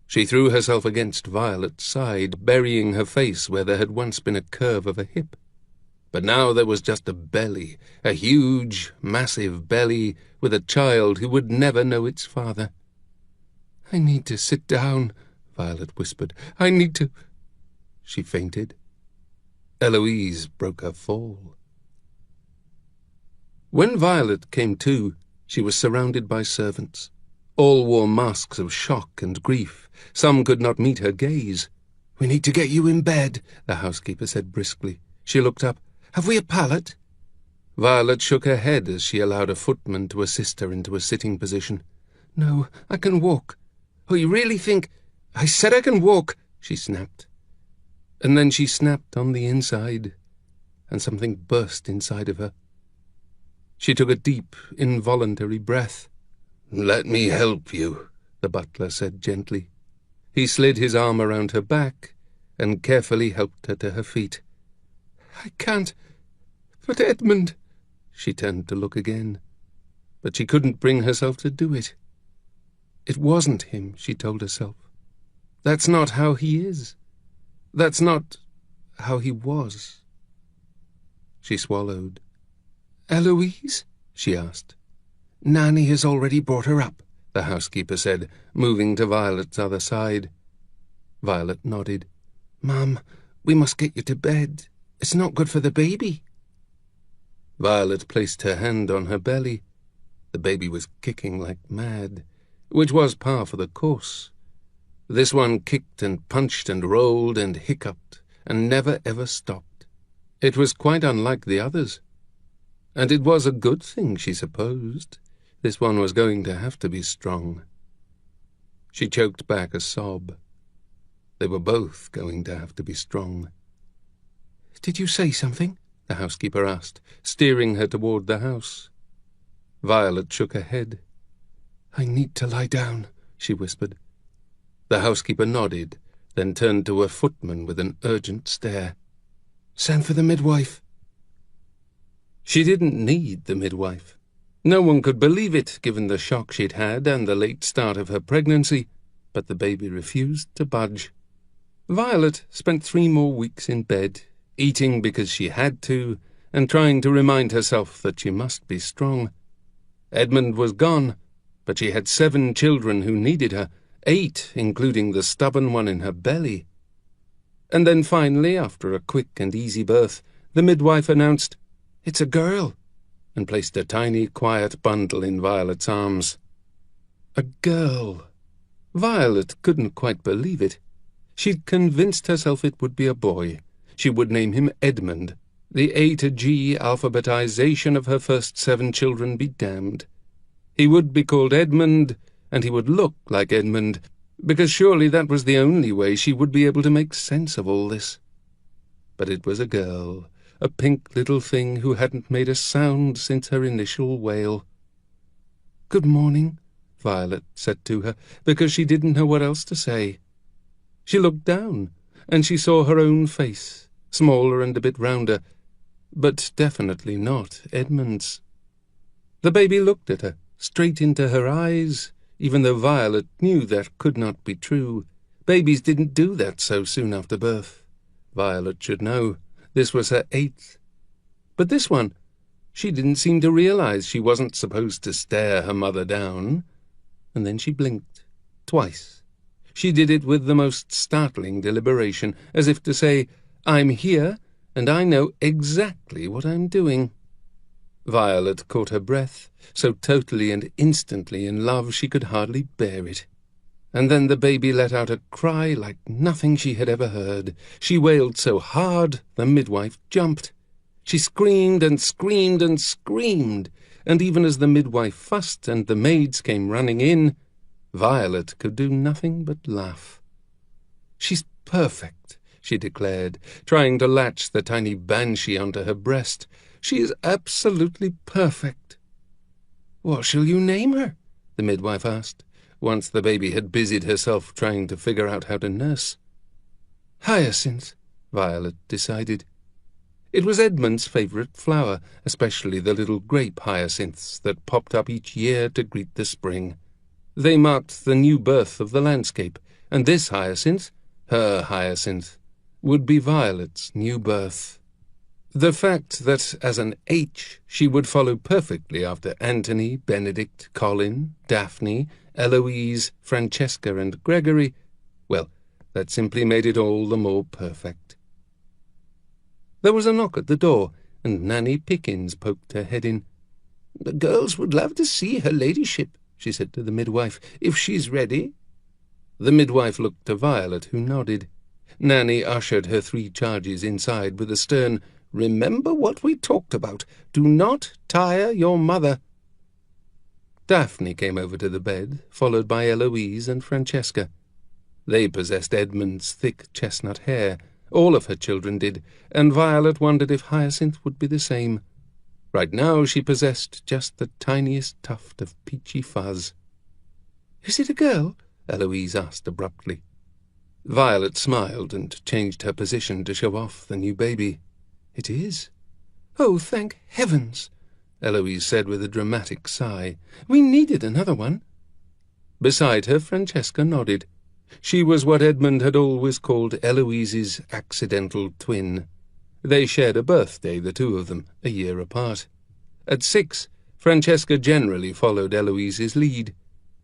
She threw herself against Violet's side, burying her face where there had once been a curve of a hip. But now there was just a belly, a huge, massive belly, with a child who would never know its father. "I need to sit down," Violet whispered. "I need to—" She fainted. Eloise broke her fall. When Violet came to, she was surrounded by servants. All wore masks of shock and grief. Some could not meet her gaze. "We need to get you in bed," the housekeeper said briskly. She looked up. "Have we a pallet?" Violet shook her head as she allowed a footman to assist her into a sitting position. "No, I can walk." "Oh, you really think—" "I said I can walk," she snapped. And then she snapped on the inside, and something burst inside of her. She took a deep, involuntary breath. "Let me help you," the butler said gently. He slid his arm around her back and carefully helped her to her feet. "I can't. But Edmund—" She turned to look again, but she couldn't bring herself to do it. It wasn't him, she told herself. That's not how he is. That's not how he was. She swallowed. "Eloise?" she asked. "Nanny has already brought her up," the housekeeper said, moving to Violet's other side. Violet nodded. "Mum, we must get you to bed. It's not good for the baby." Violet placed her hand on her belly. The baby was kicking like mad, which was par for the course. This one kicked and punched and rolled and hiccuped and never ever stopped. It was quite unlike the others. And it was a good thing, she supposed. This one was going to have to be strong. She choked back a sob. They were both going to have to be strong. "Did you say something?" the housekeeper asked, steering her toward the house. Violet shook her head. "I need to lie down," she whispered. The housekeeper nodded, then turned to her footman with an urgent stare. "Send for the midwife." She didn't need the midwife. No one could believe it, given the shock she'd had and the late start of her pregnancy, but the baby refused to budge. Violet spent 3 more weeks in bed, eating because she had to, and trying to remind herself that she must be strong. Edmund was gone, but she had 7 children who needed her, 8, including the stubborn one in her belly. And then finally, after a quick and easy birth, the midwife announced, "It's a girl," and placed a tiny, quiet bundle in Violet's arms. A girl. Violet couldn't quite believe it. She'd convinced herself it would be a boy. She would name him Edmund. The A to G alphabetization of her first 7 children be damned. He would be called Edmund, and he would look like Edmund, because surely that was the only way she would be able to make sense of all this. But it was a girl, a pink little thing who hadn't made a sound since her initial wail. "Good morning," Violet said to her, because she didn't know what else to say. She looked down, and she saw her own face, smaller and a bit rounder, but definitely not Edmund's. The baby looked at her, straight into her eyes, even though Violet knew that could not be true. Babies didn't do that so soon after birth. Violet should know. This was her 8th. But this one, she didn't seem to realize she wasn't supposed to stare her mother down. And then she blinked, twice. She did it with the most startling deliberation, as if to say, "I'm here, and I know exactly what I'm doing." Violet caught her breath, so totally and instantly in love she could hardly bear it. And then the baby let out a cry like nothing she had ever heard. She wailed so hard the midwife jumped. She screamed and screamed and screamed, and even as the midwife fussed and the maids came running in, Violet could do nothing but laugh. "She's perfect," she declared, trying to latch the tiny banshee onto her breast. "She is absolutely perfect." "What shall you name her?" the midwife asked, once the baby had busied herself trying to figure out how to nurse. "Hyacinth," Violet decided. It was Edmund's favourite flower, especially the little grape hyacinths that popped up each year to greet the spring. They marked the new birth of the landscape, and this hyacinth, her hyacinth, would be Violet's new birth. The fact that as an H she would follow perfectly after Anthony, Benedict, Colin, Daphne, Eloise, Francesca, and Gregory, well, that simply made it all the more perfect. There was a knock at the door, and Nanny Pickens poked her head in. "The girls would love to see her ladyship," she said to the midwife, "if she's ready." The midwife looked to Violet, who nodded. Nanny ushered her 3 charges inside with a stern, "Remember what we talked about. Do not tire your mother." Daphne came over to the bed, followed by Eloise and Francesca. They possessed Edmund's thick chestnut hair. All of her children did, and Violet wondered if Hyacinth would be the same. Right now she possessed just the tiniest tuft of peachy fuzz. "Is it a girl?" Eloise asked abruptly. Violet smiled and changed her position to show off the new baby. "It is." "Oh, thank heavens," Eloise said with a dramatic sigh. "We needed another one." Beside her, Francesca nodded. She was what Edmund had always called Eloise's accidental twin. They shared a birthday, the two of them, a year apart. At 6, Francesca generally followed Eloise's lead.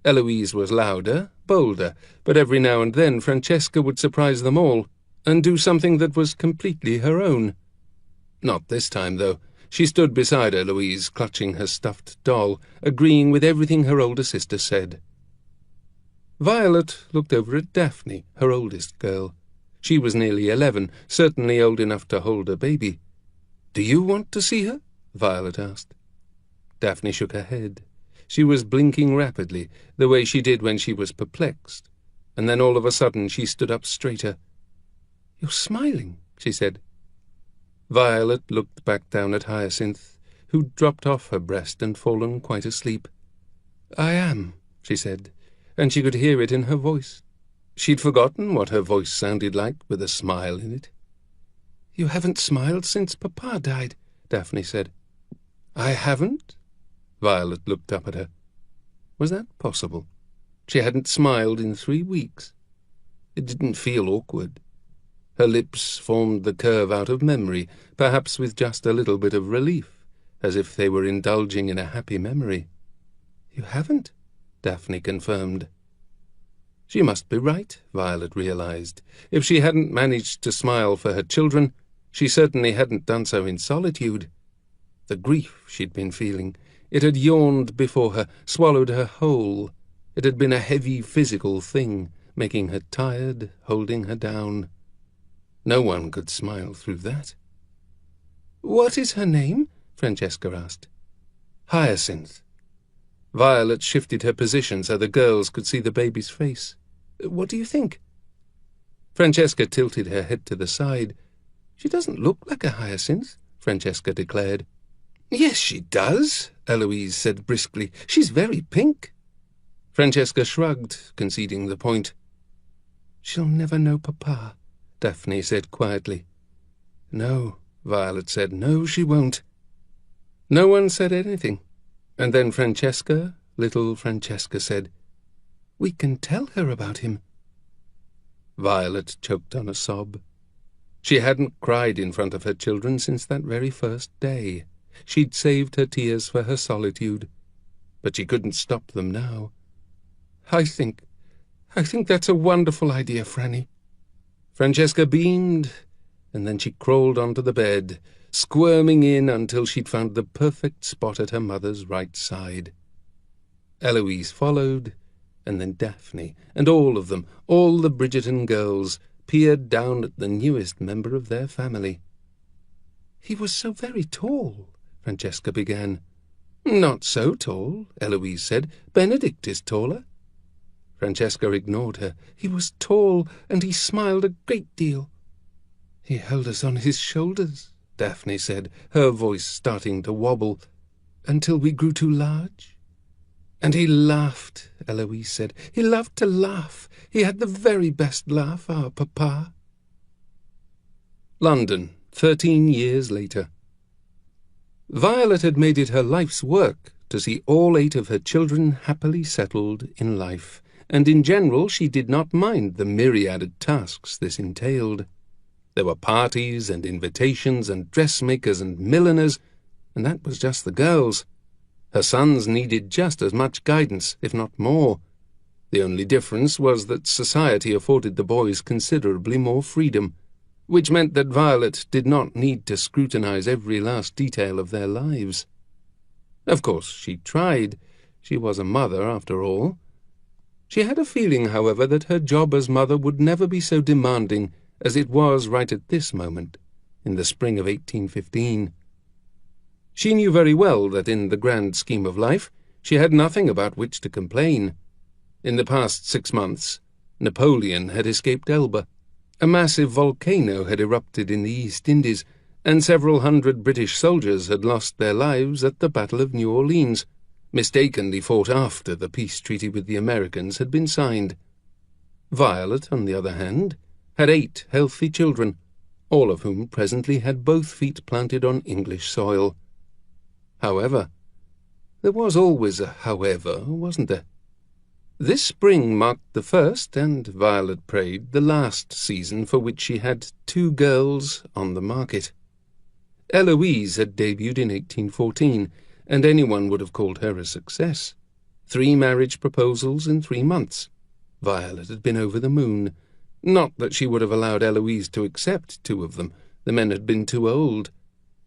Eloise was louder, bolder, but every now and then Francesca would surprise them all and do something that was completely her own. Not this time, though. She stood beside Eloise, clutching her stuffed doll, agreeing with everything her older sister said. Violet looked over at Daphne, her oldest girl. She was nearly 11, certainly old enough to hold a baby. "Do you want to see her?" Violet asked. Daphne shook her head. She was blinking rapidly, the way she did when she was perplexed, and then all of a sudden she stood up straighter. "You're smiling," she said. Violet looked back down at Hyacinth, who'd dropped off her breast and fallen quite asleep. "I am," she said, and she could hear it in her voice. She'd forgotten what her voice sounded like with a smile in it. "You haven't smiled since Papa died," Daphne said. "I haven't?" Violet looked up at her. Was that possible? She hadn't smiled in 3 weeks. It didn't feel awkward. Her lips formed the curve out of memory, perhaps with just a little bit of relief, as if they were indulging in a happy memory. "You haven't?" Daphne confirmed. She must be right, Violet realized. If she hadn't managed to smile for her children, she certainly hadn't done so in solitude. The grief she'd been feeling, it had yawned before her, swallowed her whole. It had been a heavy physical thing, making her tired, holding her down. No one could smile through that. "What is her name?" Francesca asked. "Hyacinth." Violet shifted her position so the girls could see the baby's face. "What do you think?" Francesca tilted her head to the side. "She doesn't look like a hyacinth," Francesca declared. "Yes, she does," Eloise said briskly. "She's very pink." Francesca shrugged, conceding the point. "She'll never know Papa," Daphne said quietly. No, Violet said. No, she won't. No one said anything, and then Francesca, little Francesca, said, We can tell her about him. Violet choked on a sob. She hadn't cried in front of her children since that very first day. She'd saved her tears for her solitude, but she couldn't stop them now. I think that's a wonderful idea, Franny. Francesca beamed, and then she crawled onto the bed, squirming in until she'd found the perfect spot at her mother's right side. Eloise followed, and then Daphne, and all of them, all the Bridgerton girls, peered down at the newest member of their family. He was so very tall, Francesca began. Not so tall, Eloise said. Benedict is taller. Francesca ignored her. He was tall, and he smiled a great deal. He held us on his shoulders, Daphne said, her voice starting to wobble, until we grew too large. And he laughed, Eloise said. He loved to laugh. He had the very best laugh, our papa. London, 13 years later. Violet had made it her life's work to see all 8 of her children happily settled in life, and in general she did not mind the myriad tasks this entailed. There were parties and invitations and dressmakers and milliners, and that was just the girls. Her sons needed just as much guidance, if not more. The only difference was that society afforded the boys considerably more freedom, which meant that Violet did not need to scrutinize every last detail of their lives. Of course, she tried. She was a mother, after all. She had a feeling, however, that her job as mother would never be so demanding as it was right at this moment, in the spring of 1815. She knew very well that in the grand scheme of life she had nothing about which to complain. In the past 6 months, Napoleon had escaped Elba. A massive volcano had erupted in the East Indies, and several hundred British soldiers had lost their lives at the Battle of New Orleans, mistakenly fought after the peace treaty with the Americans had been signed. Violet, on the other hand, had 8 healthy children, all of whom presently had both feet planted on English soil. However, there was always a however, wasn't there? This spring marked the first, and Violet prayed, the last season for which she had 2 girls on the market. Eloise had debuted in 1814, and anyone would have called her a success. 3 marriage proposals in 3 months. Violet had been over the moon. Not that she would have allowed Eloise to accept 2 of them. The men had been too old.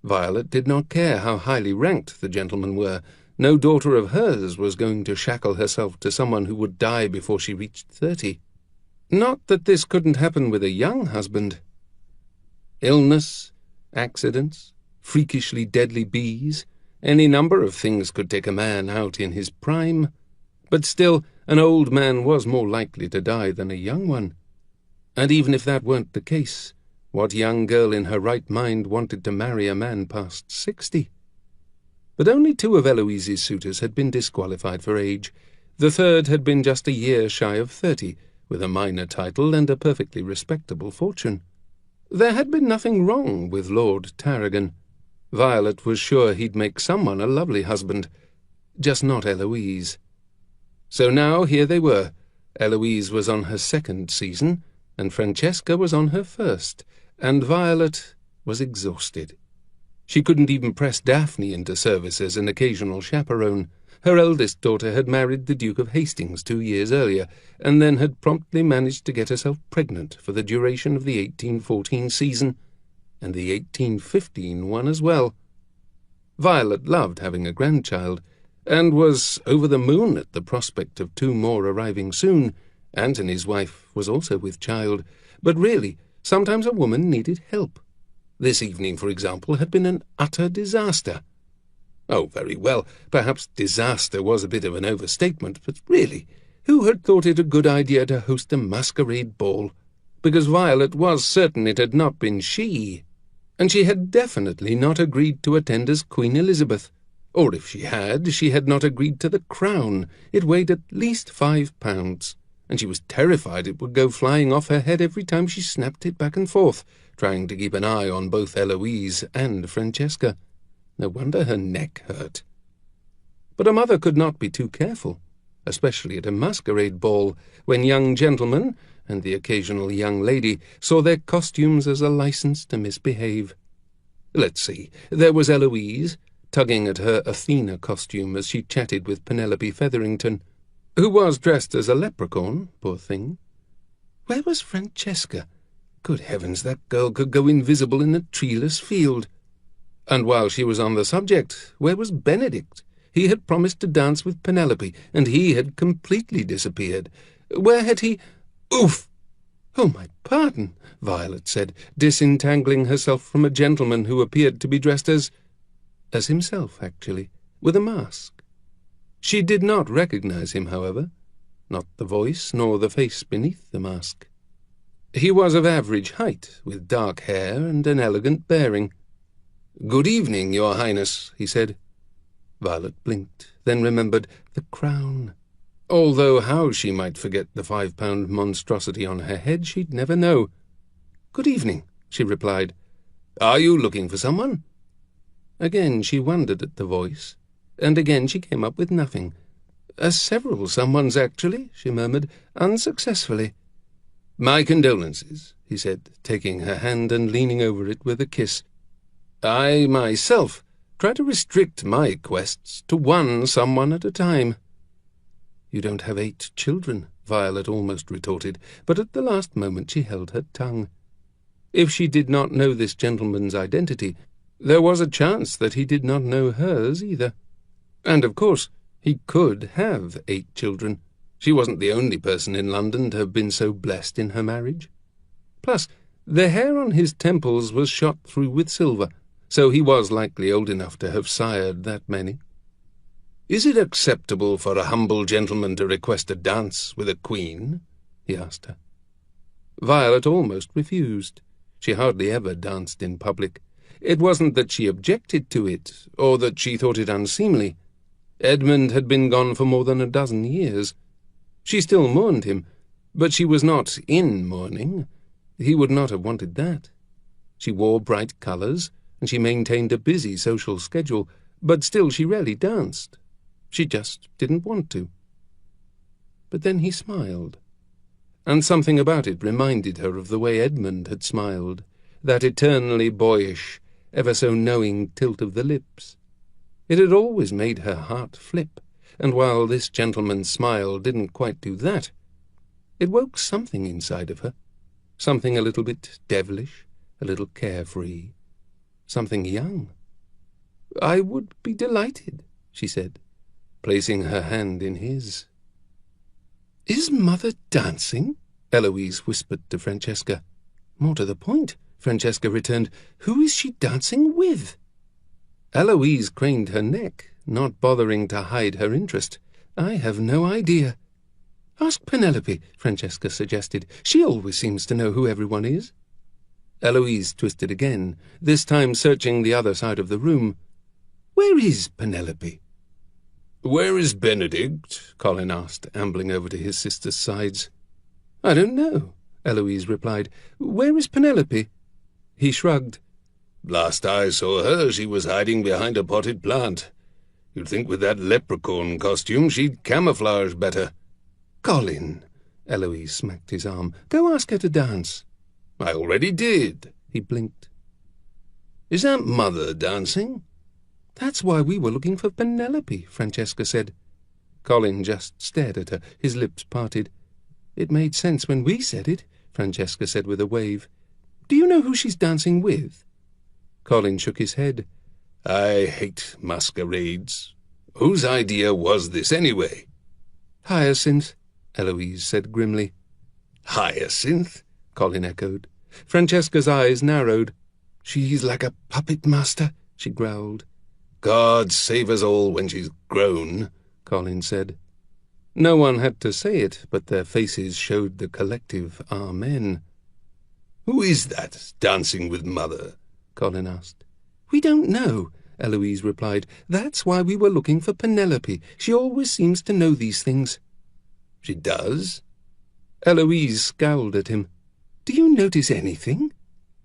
Violet did not care how highly ranked the gentlemen were. No daughter of hers was going to shackle herself to someone who would die before she reached 30. Not that this couldn't happen with a young husband. Illness, accidents, freakishly deadly bees, any number of things could take a man out in his prime. But still, an old man was more likely to die than a young one. And even if that weren't the case, what young girl in her right mind wanted to marry a man past 60? But only 2 of Eloise's suitors had been disqualified for age. The third had been just a year shy of 30, with a minor title and a perfectly respectable fortune. There had been nothing wrong with Lord Tarragon. Violet was sure he'd make someone a lovely husband, just not Eloise. So now here they were. Eloise was on her 2nd season, and Francesca was on her 1st, and Violet was exhausted. She couldn't even press Daphne into service as an occasional chaperone. Her eldest daughter had married the Duke of Hastings 2 years earlier, and then had promptly managed to get herself pregnant for the duration of the 1814 season, and the 1815 one as well. Violet loved having a grandchild, and was over the moon at the prospect of 2 more arriving soon. Antony's wife was also with child, but really, sometimes a woman needed help. This evening, for example, had been an utter disaster. Oh, very well, perhaps disaster was a bit of an overstatement, but really, who had thought it a good idea to host a masquerade ball? Because Violet was certain it had not been she, and she had definitely not agreed to attend as Queen Elizabeth. Or if she had not agreed to the crown. It weighed at least 5 pounds. and she was terrified it would go flying off her head every time she snapped it back and forth, trying to keep an eye on both Eloise and Francesca. No wonder her neck hurt. But her mother could not be too careful, especially at a masquerade ball, when young gentlemen, and the occasional young lady, saw their costumes as a license to misbehave. Let's see, there was Eloise, tugging at her Athena costume as she chatted with Penelope Featherington, who was dressed as a leprechaun, poor thing. Where was Francesca? Good heavens, that girl could go invisible in a treeless field. And while she was on the subject, where was Benedict? He had promised to dance with Penelope, and he had completely disappeared. Where had he— Oof! Oh, my pardon, Violet said, disentangling herself from a gentleman who appeared to be dressed as himself, actually, with a mask. She did not recognize him, however, not the voice nor the face beneath the mask. He was of average height, with dark hair and an elegant bearing. "Good evening, Your Highness," he said. Violet blinked, then remembered the crown. Although how she might forget the 5-pound monstrosity on her head, she'd never know. "Good evening," she replied. "Are you looking for someone?" Again she wondered at the voice, and again she came up with nothing. Several someones, actually," she murmured, "unsuccessfully." "My condolences," he said, taking her hand and leaning over it with a kiss. "I, myself, try to restrict my quests to one someone at a time." "You don't have 8 children," Violet almost retorted, but at the last moment she held her tongue. If she did not know this gentleman's identity, there was a chance that he did not know hers either. And, of course, he could have 8 children. She wasn't the only person in London to have been so blessed in her marriage. Plus, the hair on his temples was shot through with silver, so he was likely old enough to have sired that many. "Is it acceptable for a humble gentleman to request a dance with a queen?" he asked her. Violet almost refused. She hardly ever danced in public. It wasn't that she objected to it, or that she thought it unseemly. Edmund had been gone for more than a dozen years. She still mourned him, but she was not in mourning. He would not have wanted that. She wore bright colours, and she maintained a busy social schedule, but still she rarely danced. She just didn't want to. But then he smiled, and something about it reminded her of the way Edmund had smiled, that eternally boyish, ever so knowing tilt of the lips. It had always made her heart flip, and while this gentleman's smile didn't quite do that, it woke something inside of her, something a little bit devilish, a little carefree, something young. "I would be delighted," she said, placing her hand in his. "Is Mother dancing?" Eloise whispered to Francesca. "More to the point," Francesca returned, "who is she dancing with?" Eloise craned her neck, not bothering to hide her interest. "I have no idea." "Ask Penelope," Francesca suggested. "She always seems to know who everyone is." Eloise twisted again, this time searching the other side of the room. "Where is Penelope?" "Where is Benedict?" Colin asked, ambling over to his sister's sides. "I don't know," Eloise replied. "Where is Penelope?" He shrugged. "Last I saw her, she was hiding behind a potted plant. You'd think with that leprechaun costume she'd camouflage better." "Colin," Eloise smacked his arm, "go ask her to dance." "I already did." He blinked. "Is Aunt Mother dancing?" "That's why we were looking for Penelope," Francesca said. Colin just stared at her, his lips parted. "It made sense when we said it," Francesca said with a wave. "Do you know who she's dancing with?" Colin shook his head. "I hate masquerades. Whose idea was this, anyway?" "Hyacinth," Eloise said grimly. "Hyacinth?" Colin echoed. Francesca's eyes narrowed. "She's like a puppet master," she growled. "God save us all when she's grown," Colin said. No one had to say it, but their faces showed the collective Amen. "Who is that dancing with Mother?" Colin asked. "We don't know," Eloise replied. "That's why we were looking for Penelope. She always seems to know these things." "She does?" Eloise scowled at him. "Do you notice anything?"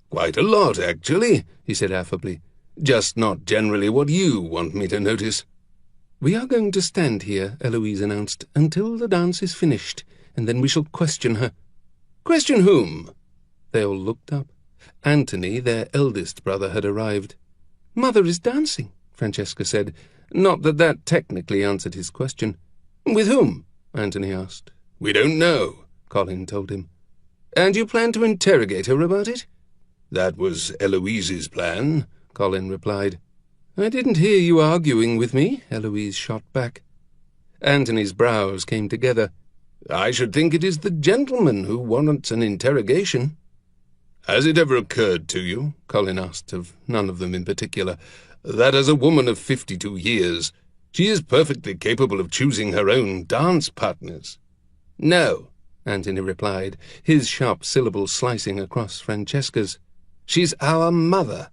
"Quite a lot, actually," he said affably. "Just not generally what you want me to notice." "We are going to stand here," Eloise announced, "until the dance is finished, and then we shall question her." "Question whom?" They all looked up. Anthony, their eldest brother, had arrived. "Mother is dancing," Francesca said. Not that that technically answered his question. "With whom?" Anthony asked. "We don't know," Colin told him. "And you plan to interrogate her about it?" "That was Eloise's plan," Colin replied. "I didn't hear you arguing with me," Eloise shot back. Anthony's brows came together. "I should think it is the gentleman who warrants an interrogation." "Has it ever occurred to you," Colin asked of none of them in particular, "that as a woman of 52 years, she is perfectly capable of choosing her own dance partners?" "No," Anthony replied, his sharp syllables slicing across Francesca's. "She's our mother."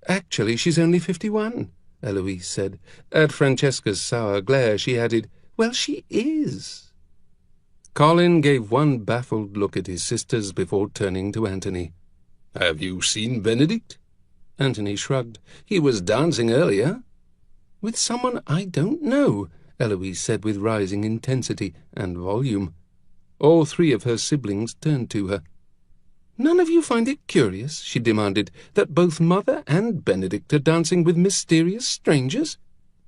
"Actually, she's only 51, Eloise said. At Francesca's sour glare, she added, "Well, she is." Colin gave one baffled look at his sisters before turning to Anthony. "Have you seen Benedict?" Anthony shrugged. "He was dancing earlier." "With someone I don't know," Eloise said with rising intensity and volume. All three of her siblings turned to her. "None of you find it curious," she demanded, "that both Mother and Benedict are dancing with mysterious strangers?"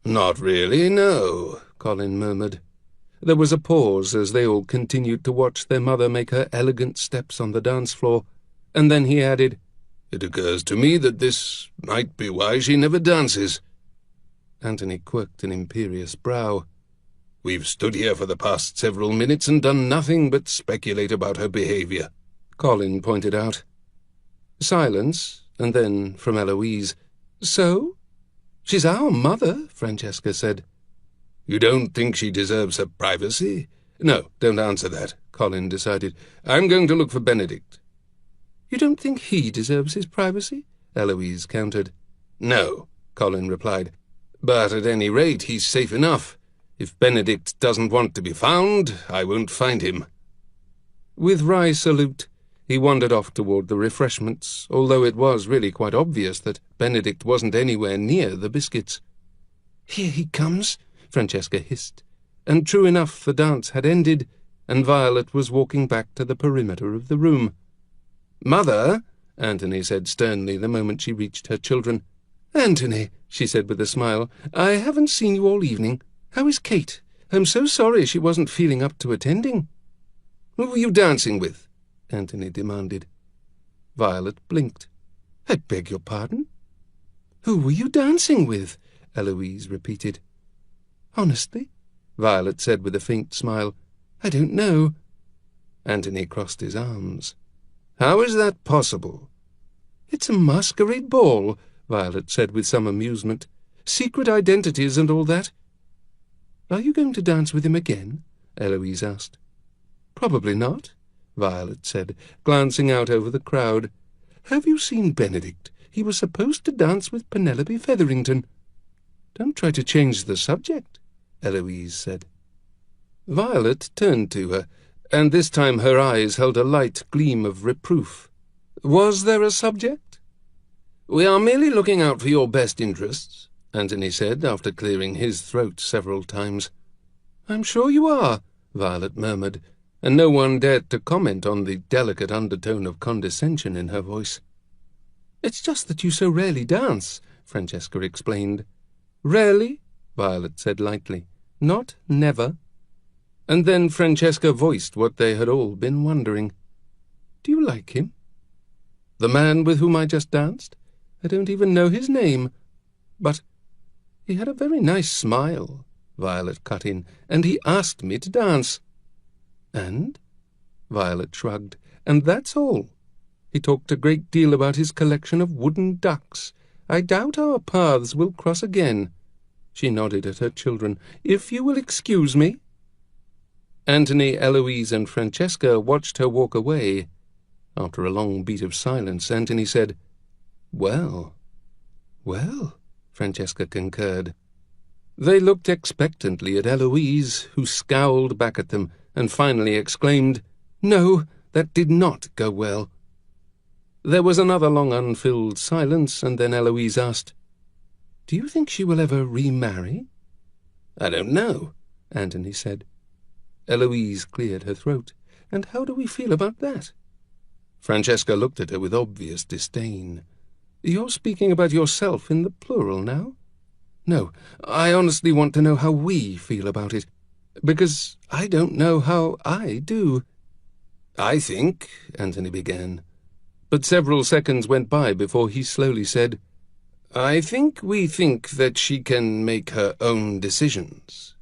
"Not really, no," Colin murmured. There was a pause as they all continued to watch their mother make her elegant steps on the dance floor, and then he added, "It occurs to me that this might be why she never dances." Anthony quirked an imperious brow. "We've stood here for the past several minutes and done nothing but speculate about her behaviour," Colin pointed out. Silence, and then from Eloise, "So? She's our mother," Francesca said. "You don't think she deserves her privacy?" "No, don't answer that," Colin decided. "I'm going to look for Benedict." "You don't think he deserves his privacy?" Eloise countered. "No," Colin replied. "But at any rate, he's safe enough. If Benedict doesn't want to be found, I won't find him." With wry salute, he wandered off toward the refreshments, although it was really quite obvious that Benedict wasn't anywhere near the biscuits. "Here he comes," Francesca hissed, and true enough the dance had ended, and Violet was walking back to the perimeter of the room. "Mother," Anthony said sternly the moment she reached her children. "Anthony," she said with a smile, "I haven't seen you all evening. How is Kate? I'm so sorry she wasn't feeling up to attending." "Who were you dancing with?" Anthony demanded. Violet blinked. "I beg your pardon?" "Who were you dancing with?" Eloise repeated. "Honestly," Violet said with a faint smile, "I don't know." Anthony crossed his arms. "How is that possible?" "It's a masquerade ball," Violet said with some amusement. "Secret identities and all that." "Are you going to dance with him again?" Eloise asked. "Probably not," Violet said, glancing out over the crowd. "Have you seen Benedict? He was supposed to dance with Penelope Featherington." "Don't try to change the subject," Eloise said. Violet turned to her, and this time her eyes held a light gleam of reproof. "Was there a subject?" "We are merely looking out for your best interests," Anthony said, after clearing his throat several times. "I'm sure you are," Violet murmured, and no one dared to comment on the delicate undertone of condescension in her voice. "It's just that you so rarely dance," Francesca explained. "Rarely?" Violet said lightly. "Not never?" And then Francesca voiced what they had all been wondering. "Do you like him?" "The man with whom I just danced? I don't even know his name. But he had a very nice smile," Violet cut in, "and he asked me to dance." "And?" Violet shrugged. "And that's all. He talked a great deal about his collection of wooden ducks. I doubt our paths will cross again." She nodded at her children. "If you will excuse me." Anthony, Eloise, and Francesca watched her walk away. After a long beat of silence, Anthony said, "Well." "Well," Francesca concurred. They looked expectantly at Eloise, who scowled back at them and finally exclaimed, "No, that did not go well." There was another long unfilled silence, and then Eloise asked, "Do you think she will ever remarry?" "I don't know," Anthony said. Eloise cleared her throat. "And how do we feel about that?" Francesca looked at her with obvious disdain. "You're speaking about yourself in the plural now?" "No, I honestly want to know how we feel about it, because I don't know how I do." "I think," Anthony began, but several seconds went by before he slowly said, "I think we think that she can make her own decisions."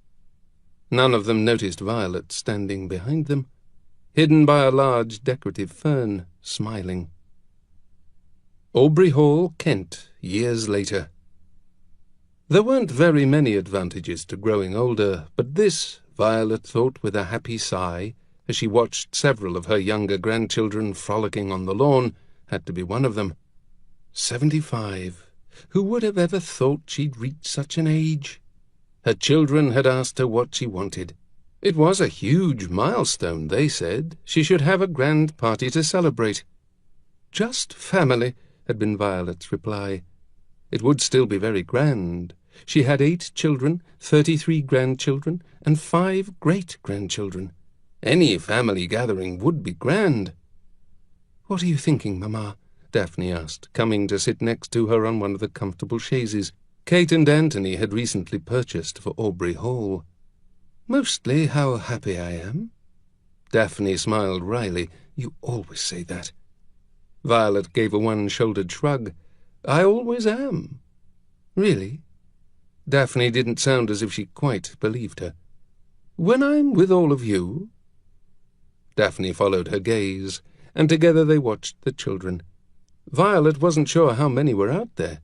None of them noticed Violet standing behind them, hidden by a large decorative fern, smiling. Aubrey Hall, Kent, years later. There weren't very many advantages to growing older, but this, Violet thought with a happy sigh, as she watched several of her younger grandchildren frolicking on the lawn, had to be one of them. 75. Who would have ever thought she'd reached such an age? Her children had asked her what she wanted. It was a huge milestone, they said. She should have a grand party to celebrate. "Just family," had been Violet's reply. It would still be very grand. She had 8 children, 33 grandchildren, and 5 great-grandchildren. Any family gathering would be grand. "What are you thinking, Mamma?" Daphne asked, coming to sit next to her on one of the comfortable chaises Kate and Anthony had recently purchased for Aubrey Hall. "Mostly how happy I am." Daphne smiled wryly. "You always say that." Violet gave a one-shouldered shrug. "I always am." "Really?" Daphne didn't sound as if she quite believed her. "When I'm with all of you?" Daphne followed her gaze, and together they watched the children. Violet wasn't sure how many were out there.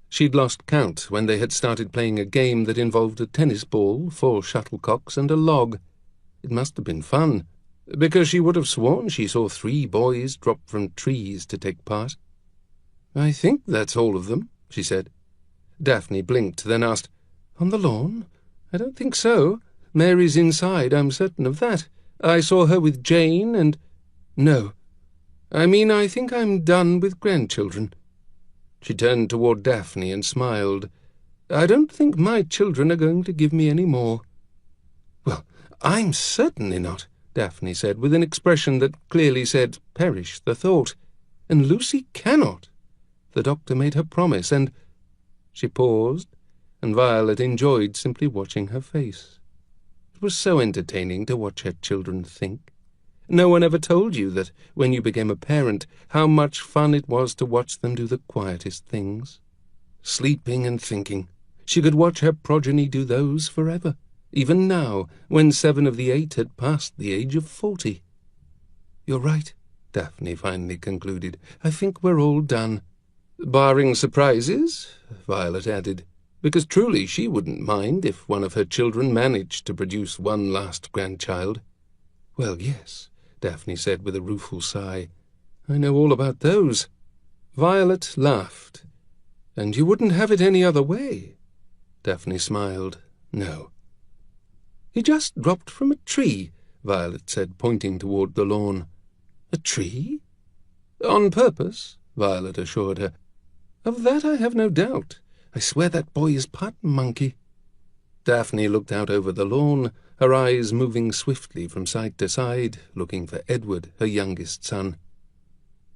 She'd lost count when they had started playing a game that involved a tennis ball, 4 shuttlecocks, and a log. It must have been fun, because she would have sworn she saw 3 boys drop from trees to take part. "I think that's all of them," she said. Daphne blinked, then asked, "On the lawn? I don't think so. Mary's inside, I'm certain of that. I saw her with Jane and—" "No. I mean, I think I'm done with grandchildren." She turned toward Daphne and smiled. "I don't think my children are going to give me any more." "Well, I'm certainly not," Daphne said, with an expression that clearly said, "Perish the thought." "And Lucy cannot." The doctor made her promise, and— She paused, and Violet enjoyed simply watching her face. It was so entertaining to watch her children think. No one ever told you that, when you became a parent, how much fun it was to watch them do the quietest things. Sleeping and thinking. She could watch her progeny do those forever, even now, when 7 of the 8 had passed the age of 40. "You're right," Daphne finally concluded. "I think we're all done." "Barring surprises," Violet added, because truly she wouldn't mind if one of her children managed to produce one last grandchild. "Well, yes," Daphne said with a rueful sigh. "I know all about those." Violet laughed. "And you wouldn't have it any other way?" Daphne smiled. "No." "He just dropped from a tree," Violet said, pointing toward the lawn. "A tree?" "On purpose," Violet assured her. "Of that I have no doubt. I swear that boy is part monkey." Daphne looked out over the lawn, her eyes moving swiftly from side to side, looking for Edward, her youngest son.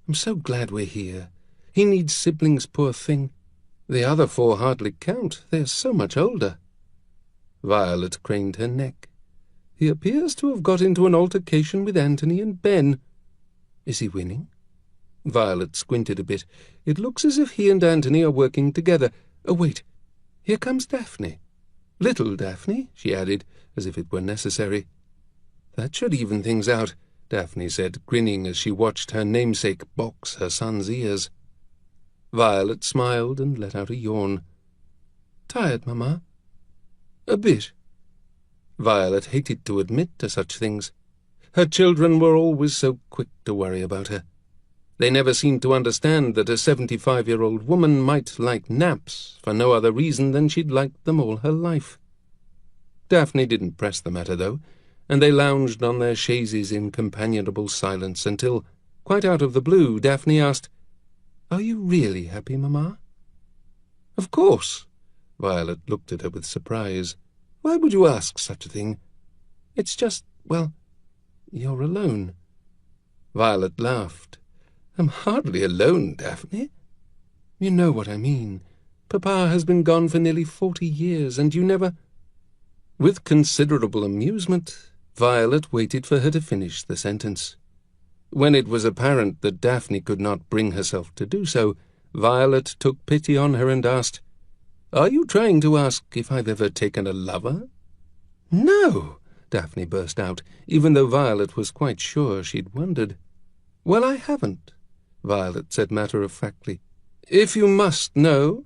"I'm so glad we're here. He needs siblings, poor thing. The other 4 hardly count. They're so much older." Violet craned her neck. "He appears to have got into an altercation with Anthony and Ben." "Is he winning?" Violet squinted a bit. "It looks as if he and Anthony are working together. Oh, wait. Here comes Daphne. Little Daphne," she added, as if it were necessary. "That should even things out," Daphne said, grinning as she watched her namesake box her son's ears. Violet smiled and let out a yawn. "Tired, Mamma?" "A bit." Violet hated to admit to such things. Her children were always so quick to worry about her. They never seemed to understand that a 75-year-old woman might like naps for no other reason than she'd liked them all her life. Daphne didn't press the matter, though. and they lounged on their chaises in companionable silence until, quite out of the blue, Daphne asked, "Are you really happy, Mamma?" "Of course." Violet looked at her with surprise. "Why would you ask such a thing?" "It's just, well, you're alone." Violet laughed. "I'm hardly alone, Daphne." "You know what I mean. Papa has been gone for nearly 40 years, and you never—" With considerable amusement, Violet waited for her to finish the sentence. When it was apparent that Daphne could not bring herself to do so, Violet took pity on her and asked, "Are you trying to ask if I've ever taken a lover?" "No!" Daphne burst out, even though Violet was quite sure she'd wondered. "Well, I haven't," Violet said matter-of-factly. "If you must know—"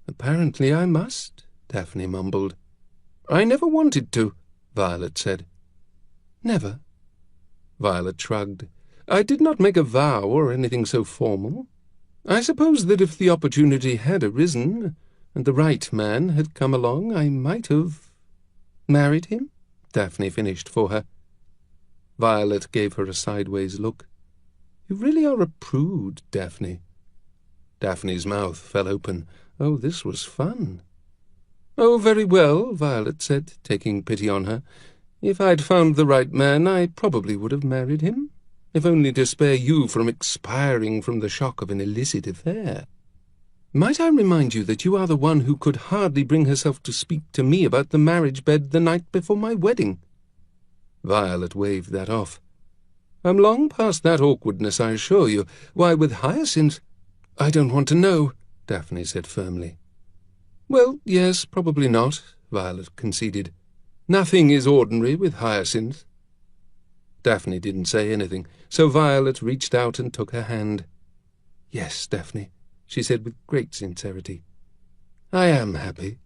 "Apparently I must," Daphne mumbled. "I never wanted to," Violet said. "Never?" Violet shrugged. "I did not make a vow or anything so formal. I suppose that if the opportunity had arisen, and the right man had come along, I might have—" "Married him?" Daphne finished for her. Violet gave her a sideways look. "You really are a prude, Daphne." Daphne's mouth fell open. Oh, this was fun. "Oh, very well," Violet said, taking pity on her. "If I'd found the right man, I probably would have married him, if only to spare you from expiring from the shock of an illicit affair. Might I remind you that you are the one who could hardly bring herself to speak to me about the marriage bed the night before my wedding?" Violet waved that off. "I'm long past that awkwardness, I assure you. Why, with Hyacinth—" "I don't want to know," Daphne said firmly. "Well, yes, probably not," Violet conceded. "Nothing is ordinary with Hyacinth." Daphne didn't say anything, so Violet reached out and took her hand. "Yes, Daphne," she said with great sincerity. "I am happy."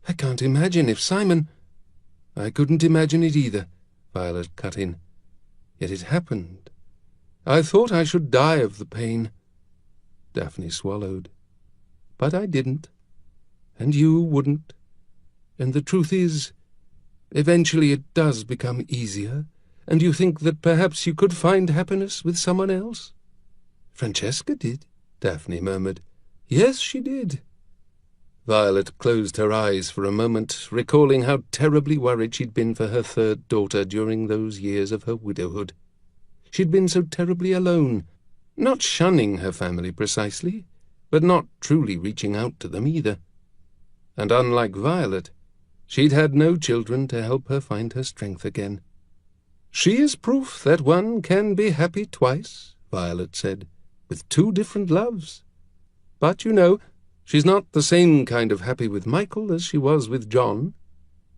"I can't imagine if Simon—" "I couldn't imagine it either," Violet cut in. "Yet it happened. I thought I should die of the pain." Daphne swallowed. "But I didn't. And you wouldn't. And the truth is, eventually it does become easier, and you think that perhaps you could find happiness with someone else." "Francesca did," Daphne murmured. "Yes, she did." Violet closed her eyes for a moment, recalling how terribly worried she'd been for her third daughter during those years of her widowhood. She'd been so terribly alone, not shunning her family precisely, but not truly reaching out to them either. And unlike Violet, she'd had no children to help her find her strength again. "She is proof that one can be happy twice," Violet said, "with two different loves. But, you know, she's not the same kind of happy with Michael as she was with John.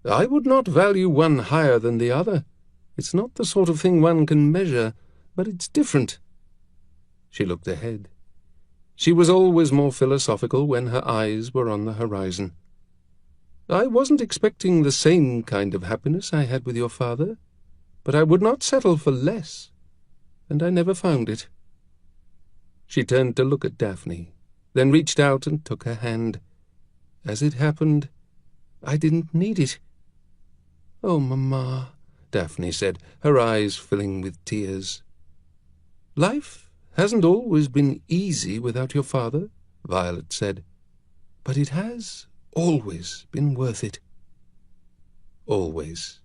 I would not value one higher than the other. It's not the sort of thing one can measure, but it's different." She looked ahead. She was always more philosophical when her eyes were on the horizon. "I wasn't expecting the same kind of happiness I had with your father, but I would not settle for less, and I never found it." She turned to look at Daphne, then reached out and took her hand. "As it happened, I didn't need it." "Oh, Mamma," Daphne said, her eyes filling with tears. "Life hasn't always been easy without your father," Violet said, "but it has always been worth it." Always.